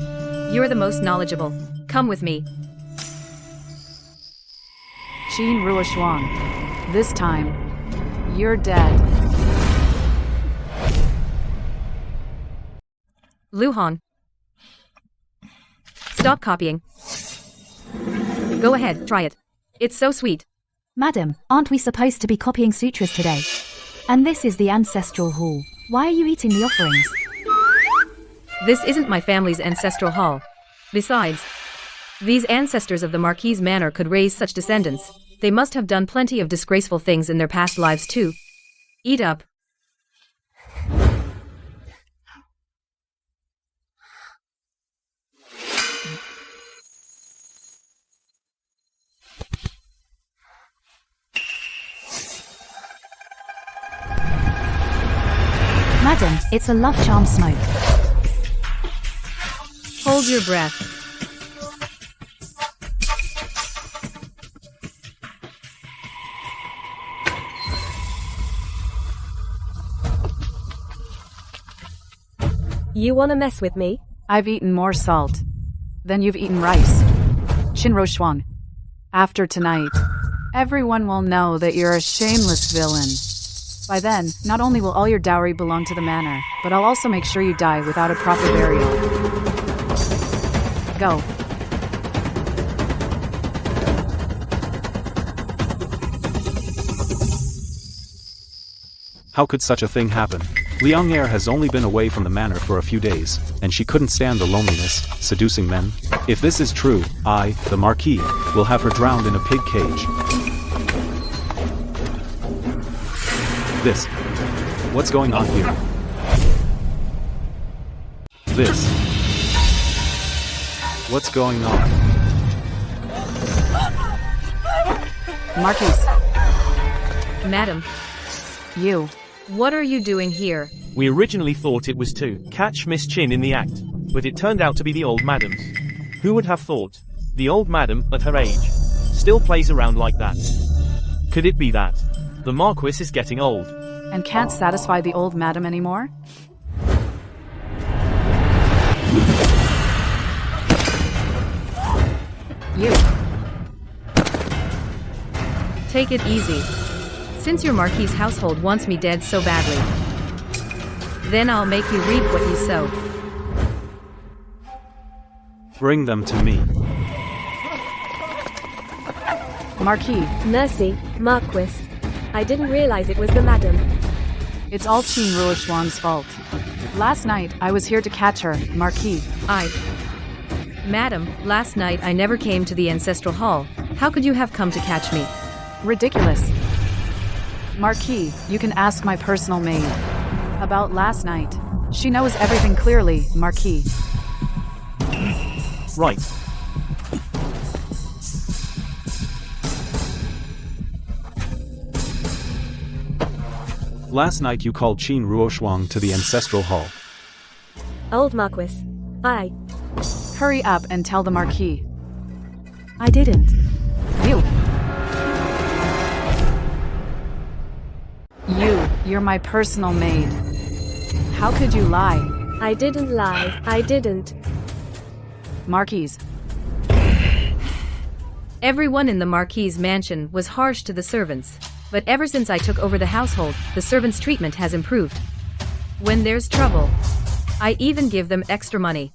you're the most knowledgeable. Come with me. Qin Ruoshuang, this time, you're dead. Luhan. Stop copying. Go ahead, try it. It's so sweet. Madam, aren't we supposed to be copying sutras today? And this is the ancestral hall. Why are you eating the offerings? This isn't my family's ancestral hall. Besides, these ancestors of the Marquis' manor could raise such descendants. They must have done plenty of disgraceful things in their past lives too. Eat up. Madam, it's a love charm smoke. Hold your breath. You wanna mess with me? I've eaten more salt than you've eaten rice. Shinro Shuang. After tonight, everyone will know that you're a shameless villain. By then, not only will all your dowry belong to the manor, but I'll also make sure you die without a proper burial. Go. How could such a thing happen? Liang Er has only been away from the manor for a few days, and she couldn't stand the loneliness, seducing men. If this is true, I, the Marquis, will have her drowned in a pig cage. This. What's going on here? This. What's going on? Marquis. Madam. You. What are you doing here? We originally thought it was to catch Miss Chin in the act, but it turned out to be the old madam's. Who would have thought? The old madam, at her age, still plays around like that. Could it be that the Marquis is getting old and can't satisfy the old madam anymore? You. Take it easy. Since your Marquis' household wants me dead so badly, then I'll make you reap what you sow. Bring them to me. Marquis. Mercy, Marquis. I didn't realize it was the madam. It's all Qin Ruoshuang's fault. Last night, I was here to catch her, Marquis. Madam, last night I never came to the Ancestral Hall. How could you have come to catch me? Ridiculous. Marquis, you can ask my personal maid about last night. She knows everything clearly, Marquis. Right. Last night you called Qin Ruoshuang to the Ancestral Hall. Old Marquis. Hurry up and tell the Marquis. I didn't. You're my personal maid. How could you lie? I didn't lie. I didn't. Marquis. Everyone in the Marquis' mansion was harsh to the servants, but ever since I took over the household, the servants' treatment has improved. When there's trouble, I even give them extra money.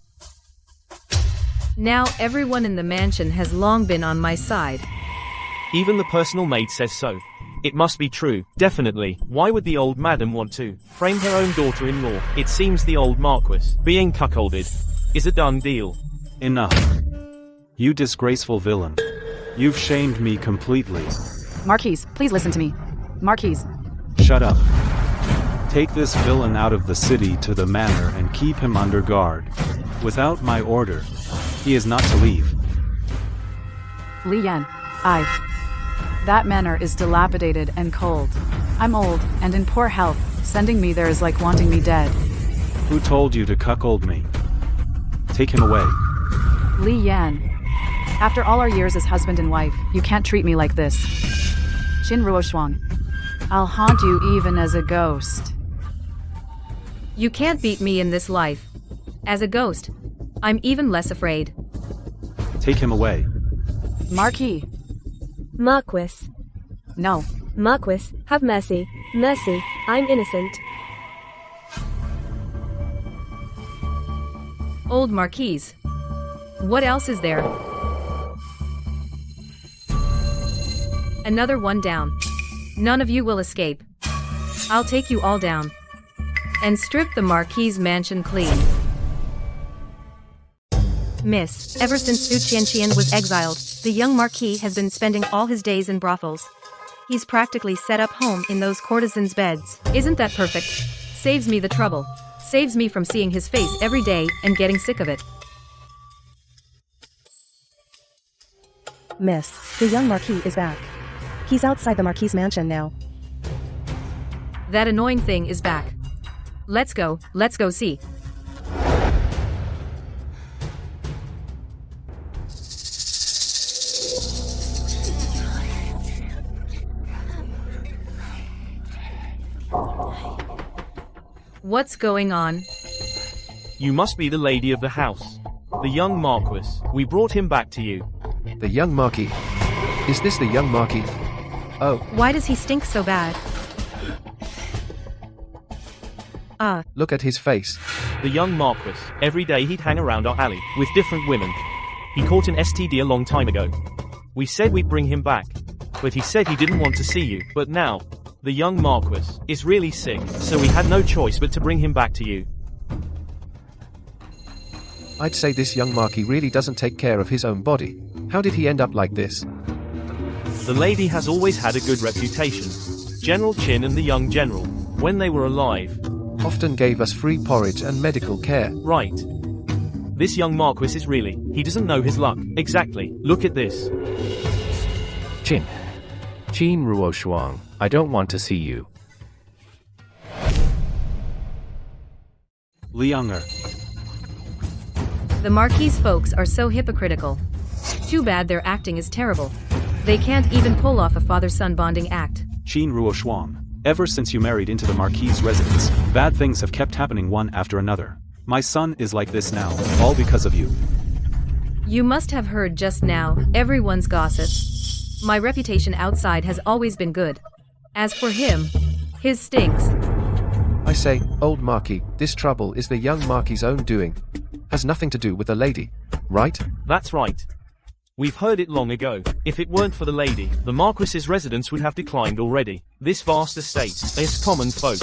Now everyone in the mansion has long been on my side. Even the personal maid says so. It must be true, definitely. Why would the old madam want to frame her own daughter-in-law? It seems the old Marquis, being cuckolded, is a done deal. Enough. You disgraceful villain. You've shamed me completely. Marquis, please listen to me. Marquis. Shut up. Take this villain out of the city to the manor and keep him under guard. Without my order, he is not to leave. Li Yan. That manor is dilapidated and cold. I'm old and in poor health. Sending me there is like wanting me dead. Who told you to cuckold me? Take him away. Li Yan. After all our years as husband and wife, you can't treat me like this. Qin Ruoshuang. I'll haunt you even as a ghost. You can't beat me in this life. As a ghost, I'm even less afraid. Take him away. Marquis. Marquis. No. Marquis, have mercy. Mercy, I'm innocent. Old Marquis. What else is there? Another one down. None of you will escape. I'll take you all down and strip the Marquis' mansion clean. Miss, ever since Su Qianqian was exiled, the young Marquis has been spending all his days in brothels. He's practically set up home in those courtesans' beds. Isn't that perfect? Saves me the trouble. Saves me from seeing his face every day and getting sick of it. Miss, the young Marquis is back. He's outside the Marquis' mansion now. That annoying thing is back. Let's go see. What's going on? You must be the lady of the house. The young Marquis. We brought him back to you. The young Marquis. Is this the young Marquis? Oh. Why does he stink so bad? Look at his face. The young Marquis. Every day he'd hang around our alley with different women. He caught an STD a long time ago. We said we'd bring him back, but he said he didn't want to see you. But now, the young Marquis is really sick, so we had no choice but to bring him back to you. I'd say this young Marquis really doesn't take care of his own body. How did he end up like this? The lady has always had a good reputation. General Qin and the young general, when they were alive, often gave us free porridge and medical care. Right. This young Marquis is really, he doesn't know his luck. Exactly. Look at this. Qin Ruoshuang, I don't want to see you. Lianger. The Marquis folks are so hypocritical. Too bad their acting is terrible. They can't even pull off a father-son bonding act. Qin Ruoshuang. Ever since you married into the Marquis' residence, bad things have kept happening one after another. My son is like this now, all because of you. You must have heard just now, everyone's gossip. My reputation outside has always been good. As for him, his stinks. I say, old Marquis, this trouble is the young Marquis' own doing. Has nothing to do with the lady, right? That's right. We've heard it long ago. If it weren't for the lady, the Marquis's residence would have declined already. This vast estate, us common folk,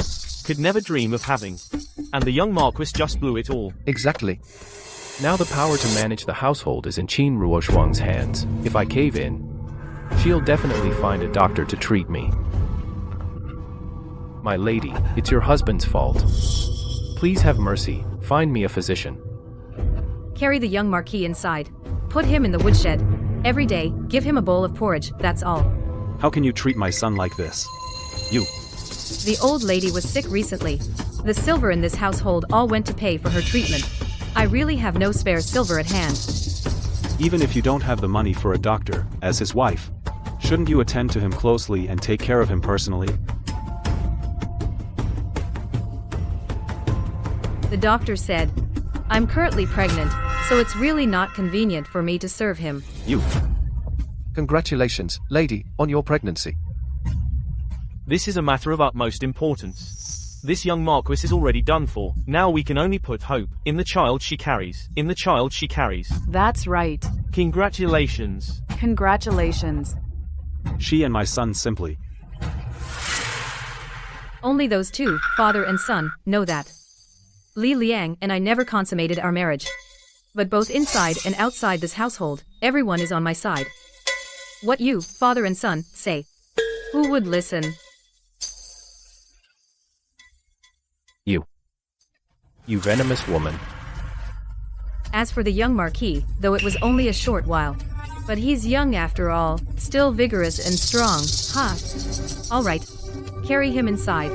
could never dream of having. And the young Marquis just blew it all. Exactly. Now the power to manage the household is in Qin Ruoshuang's hands. If I cave in, she'll definitely find a doctor to treat me. My lady, it's your husband's fault. Please have mercy, find me a physician. Carry the young Marquis inside. Put him in the woodshed. Every day, give him a bowl of porridge, that's all. How can you treat my son like this? You. The old lady was sick recently. The silver in this household all went to pay for her treatment. I really have no spare silver at hand. Even if you don't have the money for a doctor, as his wife, shouldn't you attend to him closely and take care of him personally? The doctor said, I'm currently pregnant, so it's really not convenient for me to serve him. You. Congratulations, lady, on your pregnancy. This is a matter of utmost importance. This young Marquis is already done for. Now we can only put hope in the child she carries. In the child she carries. That's right. Congratulations. Congratulations. She and my son simply. Only those two, father and son, know that. Li Liang and I never consummated our marriage. But both inside and outside this household, everyone is on my side. What you, father and son, say. Who would listen? You venomous woman. As for the young Marquis, though it was only a short while. But he's young after all, still vigorous and strong, huh? All right. Carry him inside.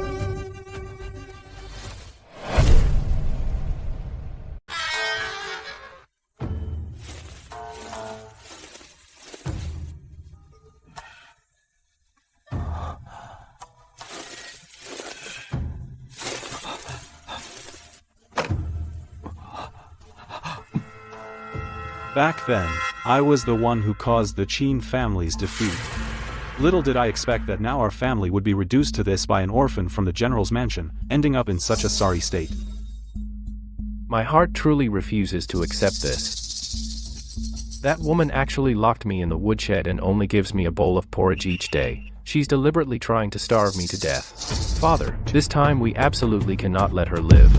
Back then, I was the one who caused the Qin family's defeat. Little did I expect that now our family would be reduced to this by an orphan from the general's mansion, ending up in such a sorry state. My heart truly refuses to accept this. That woman actually locked me in the woodshed and only gives me a bowl of porridge each day. She's deliberately trying to starve me to death. Father, this time we absolutely cannot let her live.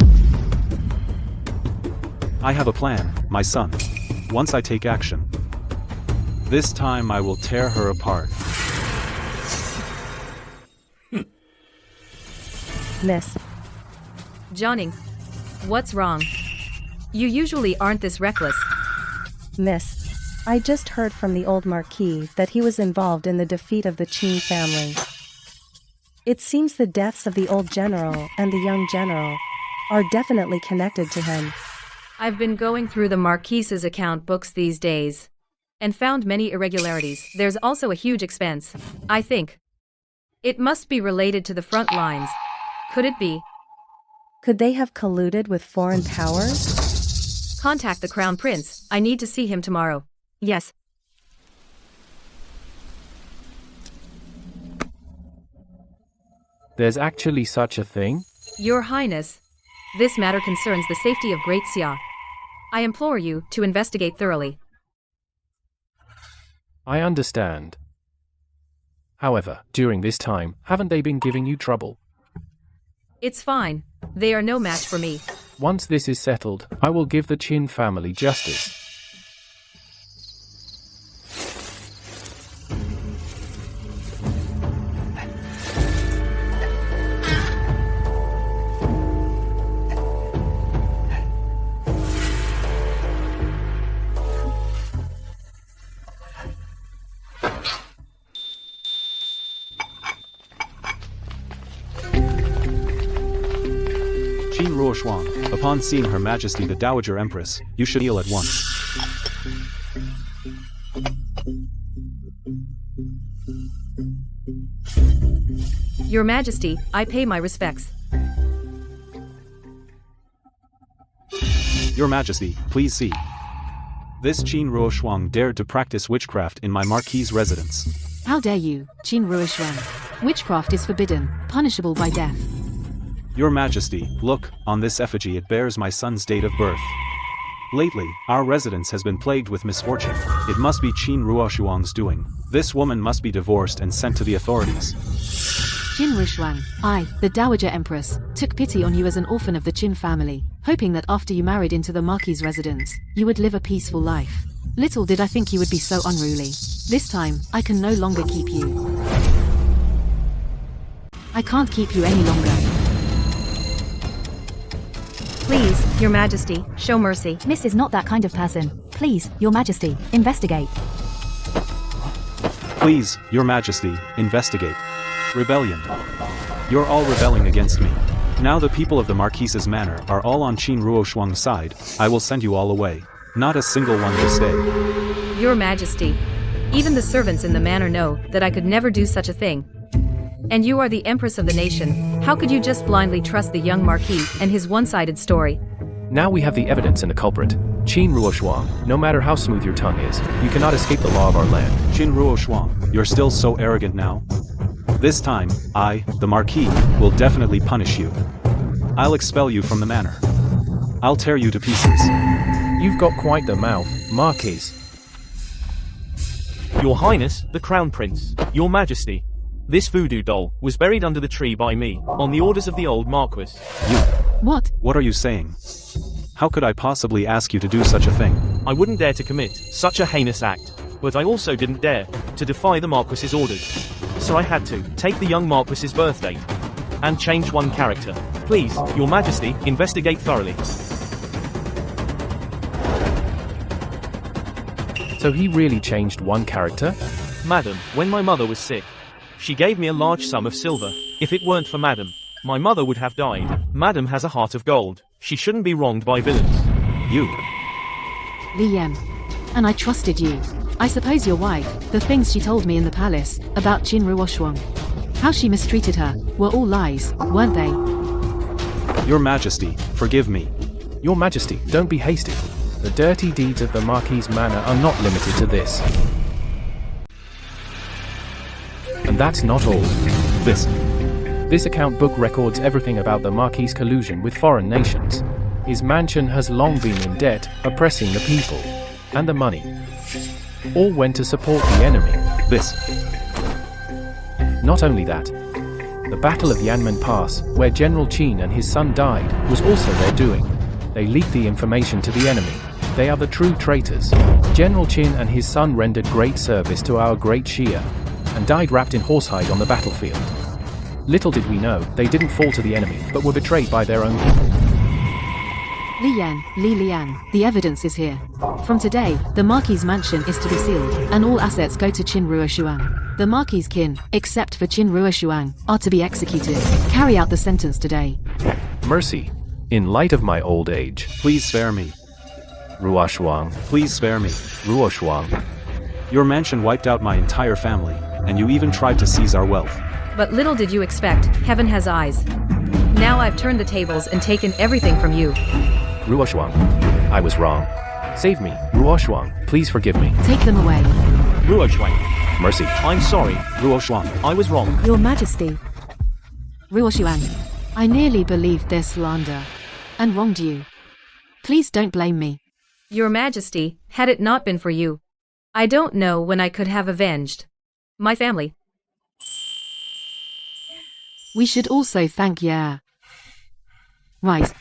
I have a plan, my son. Once I take action, this time I will tear her apart. Miss. Johnning, what's wrong? You usually aren't this reckless. Miss, I just heard from the old Marquis that he was involved in the defeat of the Qin family. It seems the deaths of the old general and the young general are definitely connected to him. I've been going through the Marquis's account books these days and found many irregularities. There's also a huge expense, I think. It must be related to the front lines. Could it be? Could they have colluded with foreign powers? Contact the Crown Prince. I need to see him tomorrow. Yes. There's actually such a thing? Your Highness, this matter concerns the safety of Great Xia. I implore you to investigate thoroughly. I understand. However, during this time, haven't they been giving you trouble? It's fine. They are no match for me. Once this is settled, I will give the Qin family justice. Qin Ruoshuang, upon seeing Her Majesty the Dowager Empress, you should kneel at once. Your Majesty, I pay my respects. Your Majesty, please see. This Qin Ruoshuang dared to practice witchcraft in my Marquis' residence. How dare you, Qin Ruoshuang? Witchcraft is forbidden, punishable by death. Your Majesty, look, on this effigy it bears my son's date of birth. Lately, our residence has been plagued with misfortune. It must be Qin Ruoshuang's doing. This woman must be divorced and sent to the authorities. Qin Ruoshuang, I, the Dowager Empress, took pity on you as an orphan of the Qin family, hoping that after you married into the Marquis' residence, you would live a peaceful life. Little did I think you would be so unruly. This time, I can no longer keep you. I can't keep you any longer. Please, Your Majesty, show mercy. Miss is not that kind of person. Please, Your Majesty, investigate. Please, Your Majesty, investigate. Rebellion. You're all rebelling against me. Now the people of the Marquis's manor are all on Qin Ruoshuang's side. I will send you all away. Not a single one will stay. Your Majesty, even the servants in the manor know that I could never do such a thing. And you are the Empress of the nation. How could you just blindly trust the young Marquis and his one-sided story? Now we have the evidence and the culprit. Qin Ruoshuang, no matter how smooth your tongue is, you cannot escape the law of our land. Qin Ruoshuang, you're still so arrogant now? This time, I, the Marquis, will definitely punish you. I'll expel you from the manor. I'll tear you to pieces. You've got quite the mouth, Marquis. Your Highness, the Crown Prince, Your Majesty. This voodoo doll was buried under the tree by me, on the orders of the old Marquis. You. What? What are you saying? How could I possibly ask you to do such a thing? I wouldn't dare to commit such a heinous act, but I also didn't dare to defy the Marquis's orders. So I had to take the young Marquis's birth date and change one character. Please, Your Majesty, investigate thoroughly. So he really changed one character? Madam, when my mother was sick, she gave me a large sum of silver. If it weren't for Madam, my mother would have died. Madam has a heart of gold. She shouldn't be wronged by villains. You. Li Yan. And I trusted you. I suppose your wife, the things she told me in the palace, about Qin Ruoshuang. How she mistreated her, were all lies, weren't they? Your Majesty, forgive me. Your Majesty, don't be hasty. The dirty deeds of the Marquis' manor are not limited to this. And that's not all. This account book records everything about the Marquis' collusion with foreign nations. His mansion has long been in debt, oppressing the people. And the money. All went to support the enemy. Not only that, the Battle of Yanmen Pass, where General Qin and his son died, was also their doing. They leaked the information to the enemy. They are the true traitors. General Qin and his son rendered great service to our great Xia, and died wrapped in horsehide on the battlefield. Little did we know, they didn't fall to the enemy, but were betrayed by their own people. Li Yan, Li Liang, the evidence is here. From today, the Marquis' mansion is to be sealed, and all assets go to Qin Ruoshuang. The Marquis' kin, except for Qin Ruoshuang, are to be executed. Carry out the sentence today. Mercy. In light of my old age, Please spare me. Ruoshuang, Please spare me. Ruoshuang. Your mansion wiped out my entire family, and you even tried to seize our wealth. But little did you expect, heaven has eyes. Now I've turned the tables and taken everything from you. Ruoshuang. I was wrong. Save me, Ruoshuang. Please forgive me. Take them away. Ruoshuang. Mercy. I'm sorry, Ruoshuang. I was wrong. Your Majesty. Ruoshuang, I nearly believed their slander and wronged you. Please don't blame me. Your Majesty, had it not been for you, I don't know when I could have avenged my family. We should also thank Ya. Right.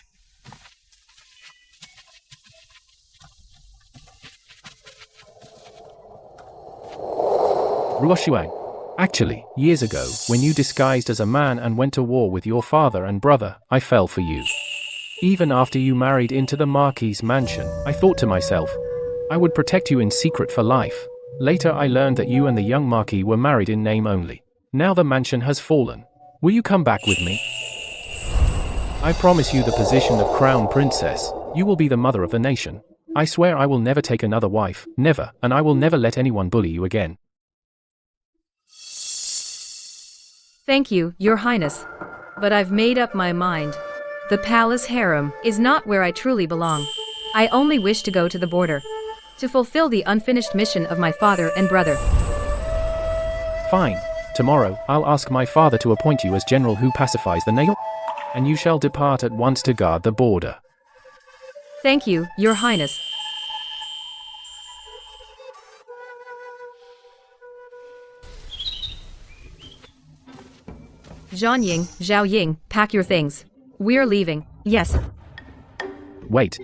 Ruoshuang. Actually, years ago, when you disguised as a man and went to war with your father and brother, I fell for you. Even after you married into the Marquis' mansion, I thought to myself, I would protect you in secret for life. Later I learned that you and the young Marquis were married in name only. Now the mansion has fallen. Will you come back with me? I promise you the position of Crown Princess. You will be the mother of the nation. I swear I will never take another wife, never, and I will never let anyone bully you again. Thank you, Your Highness. But I've made up my mind. The palace harem is not where I truly belong. I only wish to go to the border, to fulfill the unfinished mission of my father and brother. Fine. Tomorrow, I'll ask my father to appoint you as general who pacifies the nation, and you shall depart at once to guard the border. Thank you, Your Highness. Zhanying, Zhaoying, pack your things. We're leaving. Yes. Wait.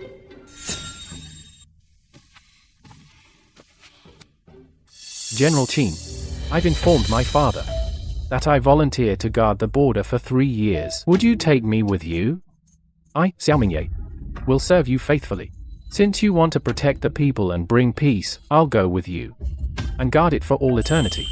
General Qin, I've informed my father that I volunteer to guard the border for 3 years. Would you take me with you? I, Xiaomingye, will serve you faithfully. Since you want to protect the people and bring peace, I'll go with you and guard it for all eternity.